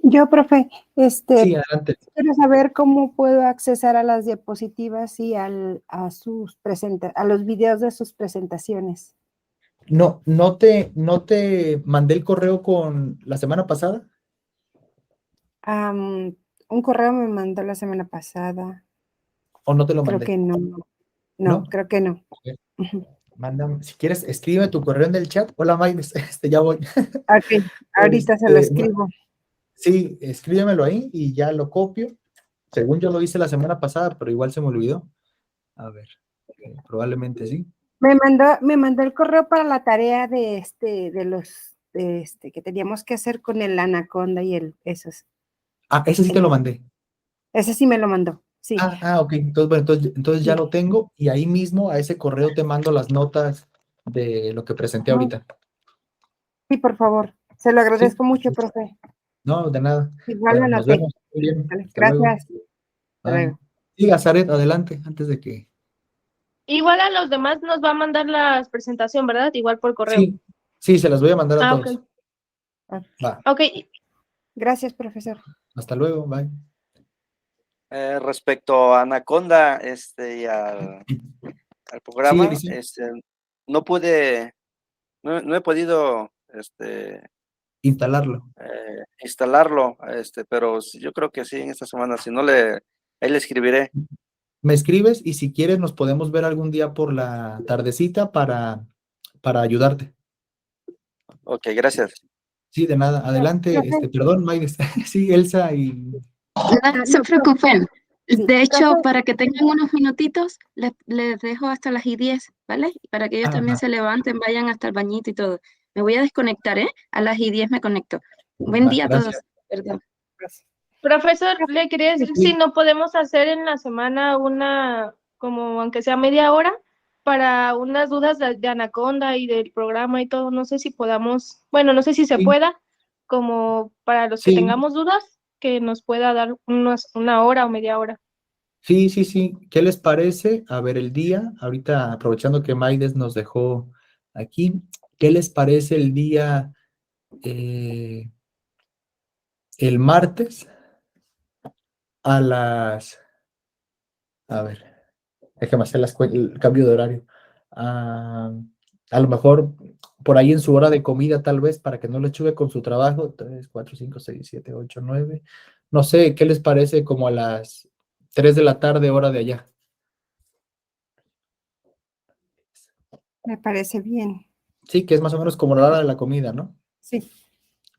Yo, profe, Sí, adelante. quiero saber cómo puedo accesar a las diapositivas y a los videos de sus presentaciones. No te mandé el correo con la semana pasada. Un correo me mandó la semana pasada. ¿O no te lo Creo mandé? que no. ¿No? Creo que no. Okay. Mándame, si quieres, escribe tu correo en el chat. Hola, Maides, ya voy. Ok, ahorita se lo escribo. Sí, escríbemelo ahí y ya lo copio. Según yo lo hice la semana pasada, pero igual se me olvidó. A ver, probablemente sí. Me mandó el correo para la tarea de que teníamos que hacer con el anaconda y esos. Ah, ese sí te lo mandé. Ese sí me lo mandó, sí. Ok. Entonces, bueno, entonces ya lo tengo y ahí mismo a ese correo te mando las notas de lo que presenté ahorita. Sí, por favor. Se lo agradezco Sí. mucho, profe. No, de nada. Igual Bueno, nos vemos. Muy bien. Vale, Hasta luego. gracias. Hasta Bye. luego. Sí, Azaret, adelante, antes de que... Igual a los demás nos va a mandar la presentación, ¿verdad? Igual por correo. Sí, se las voy a mandar a todos. Ok. Va. Ok. Gracias, profesor. Hasta luego, bye. Respecto a Anaconda, y al programa, Sí, no he podido, instalarlo. instalarlo, pero yo creo que sí, en esta semana, si no ahí le escribiré. Me escribes y si quieres nos podemos ver algún día por la tardecita para ayudarte. Ok, gracias. Sí, de nada. Adelante, perdón, Mayres. Sí, Elsa y... No se preocupen. Sí. De hecho, para que tengan unos minutitos, les dejo hasta las 10, ¿vale? Para que ellos también se levanten, vayan hasta el bañito y todo. Me voy a desconectar, ¿eh? A las 10 me conecto. Buen día a todos. Perdón. Profesor, le quería decir si no podemos hacer en la semana como aunque sea media hora, para unas dudas de Anaconda y del programa y todo. No sé si podamos, bueno, no sé si se pueda, como para los que tengamos dudas, que nos pueda dar una hora o media hora. Sí. ¿Qué les parece? A ver, el día, ahorita aprovechando que Maides nos dejó aquí, ¿qué les parece el día, el martes a las... A ver, déjame hacer el cambio de horario. A lo mejor por ahí en su hora de comida, tal vez, para que no le chuve con su trabajo. 3, 4, 5, 6, 7, 8, 9. No sé, ¿qué les parece como a las 3 de la tarde, hora de allá? Me parece bien. Sí, que es más o menos como la hora de la comida, ¿no? Sí.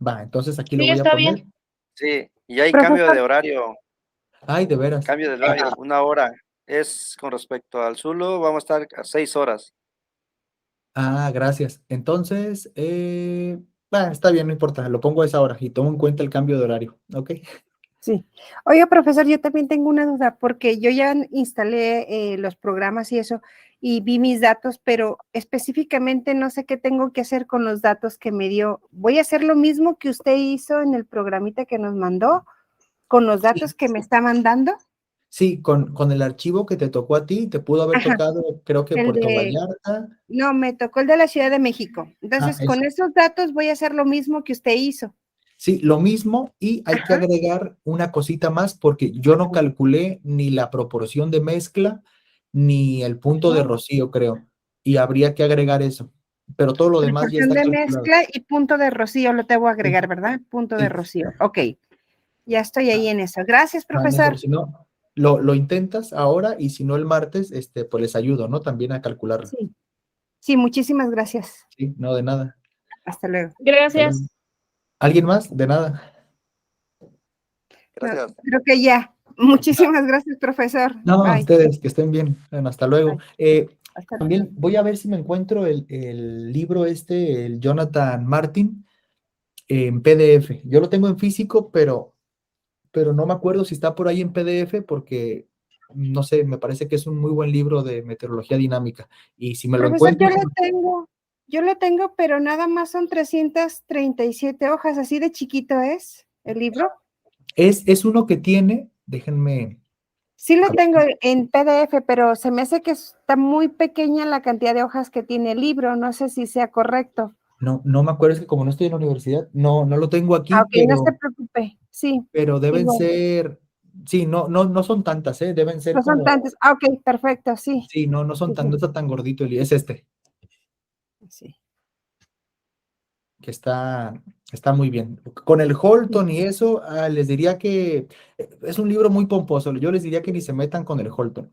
Va, entonces aquí lo Sí, voy a está poner. bien. Sí, y hay Profesor. cambio de horario. Ay, de veras. Cambio de horario, una hora. Es con respecto al Zulu, vamos a estar a 6 horas. Gracias. Entonces, está bien, no importa, lo pongo a esa hora y tomo en cuenta el cambio de horario, ¿ok? Sí. Oiga, profesor, yo también tengo una duda, porque yo ya instalé los programas y eso, y vi mis datos, pero específicamente no sé qué tengo que hacer con los datos que me dio. ¿Voy a hacer lo mismo que usted hizo en el programita que nos mandó, con los datos que me está mandando? Sí, con el archivo que te tocó a ti, te pudo haber Ajá, tocado, creo que el Puerto de, Vallarta. no, me tocó el de la Ciudad de México. Entonces, Eso. con esos datos voy a hacer lo mismo que usted hizo. Sí, lo mismo, y hay que Ajá. agregar una cosita más porque yo no calculé ni la proporción de mezcla ni el punto de Oh, rocío, creo, y habría que agregar eso, pero todo lo demás ya proporción está de calculado. mezcla y punto de rocío lo debo Sí, agregar, ¿verdad? Punto de sí. rocío. Ok, ya estoy ahí en eso. Gracias, En eso, profesor. si no, lo intentas ahora y si no el martes, pues les ayudo, ¿no? También a calcularlo. Sí, sí, muchísimas gracias. Sí, no, de nada. Hasta luego. Hasta luego. Gracias. ¿Alguien más? De nada. No, Gracias. creo que ya. Muchísimas gracias, profesor. No, a Bye. ustedes, que estén bien. Bueno, hasta luego. Bye. Hasta luego. También voy a ver si me encuentro el libro el Jonathan Martin, en PDF. Yo lo tengo en físico, pero no me acuerdo si está por ahí en PDF porque, no sé, me parece que es un muy buen libro de meteorología dinámica. Y si me lo Profesor, encuentro, yo lo tengo, pero nada más son 337 hojas, así de chiquito es el libro. es uno que tiene, déjenme, Sí a lo ver, tengo en PDF, pero se me hace que está muy pequeña la cantidad de hojas que tiene el libro, no sé si sea correcto. no me acuerdo, es que como no estoy en la universidad, no lo tengo Ah, aquí, ok, no se preocupe, sí, pero deben igual. ser, sí, no son tantas, deben ser No son como, tantos. Ah, ok, perfecto, sí. sí, no son Sí, tan, no sí, está tan gordito, es este. sí. Que está muy bien. Con el Holton y eso, les diría que es un libro muy pomposo. Yo les diría que ni se metan con el Holton.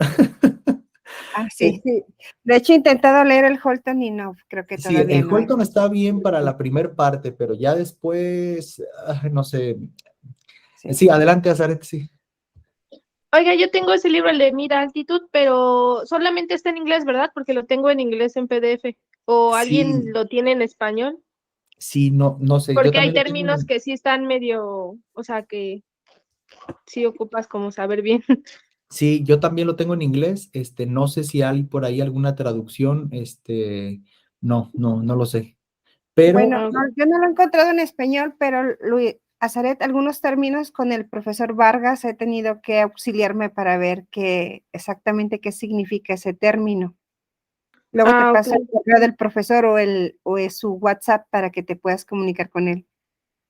Ah, sí, sí. De hecho, he intentado leer el Holton y no, creo que Sí, todavía el no es. Holton está bien para la primer parte, pero ya después, no sé. Sí. Sí, adelante, Azaret, sí. Oiga, yo tengo ese libro, el de Mira Altitud, pero solamente está en inglés, ¿verdad? Porque lo tengo en inglés en PDF. ¿O alguien Sí, lo tiene en español? sí, no sé. Yo Porque hay también lo tengo términos que sí están medio, o sea, que sí ocupas como saber bien. sí, yo también lo tengo en inglés. No sé si hay por ahí alguna traducción. No lo sé. Pero Bueno, Ah, no, yo no lo he encontrado en español, pero Azaret, algunos términos con el profesor Vargas he tenido que auxiliarme para ver exactamente qué significa ese término. Luego te ok. paso el correo del profesor o es su WhatsApp para que te puedas comunicar con él.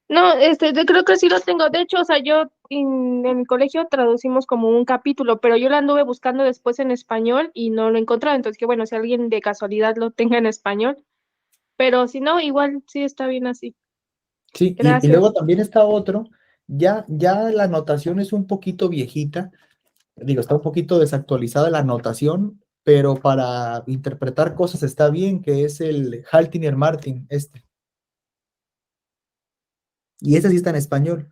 No, yo creo que sí lo tengo. De hecho, o sea, yo en mi colegio traducimos como un capítulo, pero yo lo anduve buscando después en español y no lo encontraba. Entonces, que bueno, si alguien de casualidad lo tenga en español, pero si no, igual sí está bien así. sí, y luego Gracias. también está otro. Ya la notación es un poquito viejita. Digo, está un poquito desactualizada la notación, pero para interpretar cosas está bien, que es el Haltiner Martin, Y ese sí está en español.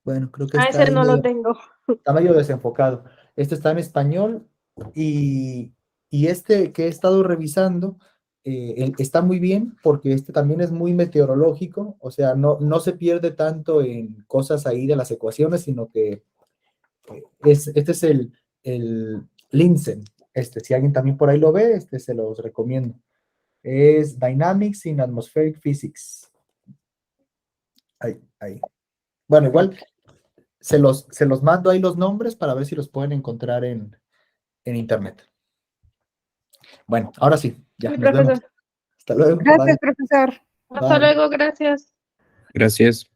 Bueno, creo que Ah, está ese ahí no lo medio, tengo. está medio desenfocado. Este está en español y este que he estado revisando está muy bien porque este también es muy meteorológico, o sea, no se pierde tanto en cosas ahí de las ecuaciones, sino que este es el Linsen. Si alguien también por ahí lo ve, se los recomiendo. Es Dynamics in Atmospheric Physics. Ahí. Bueno, igual se los mando ahí los nombres para ver si los pueden encontrar en internet. Bueno, ahora sí, ya Sí, nos vemos. profesor. Hasta luego. Gracias, Bye. profesor. Hasta Bye. luego, gracias. Gracias.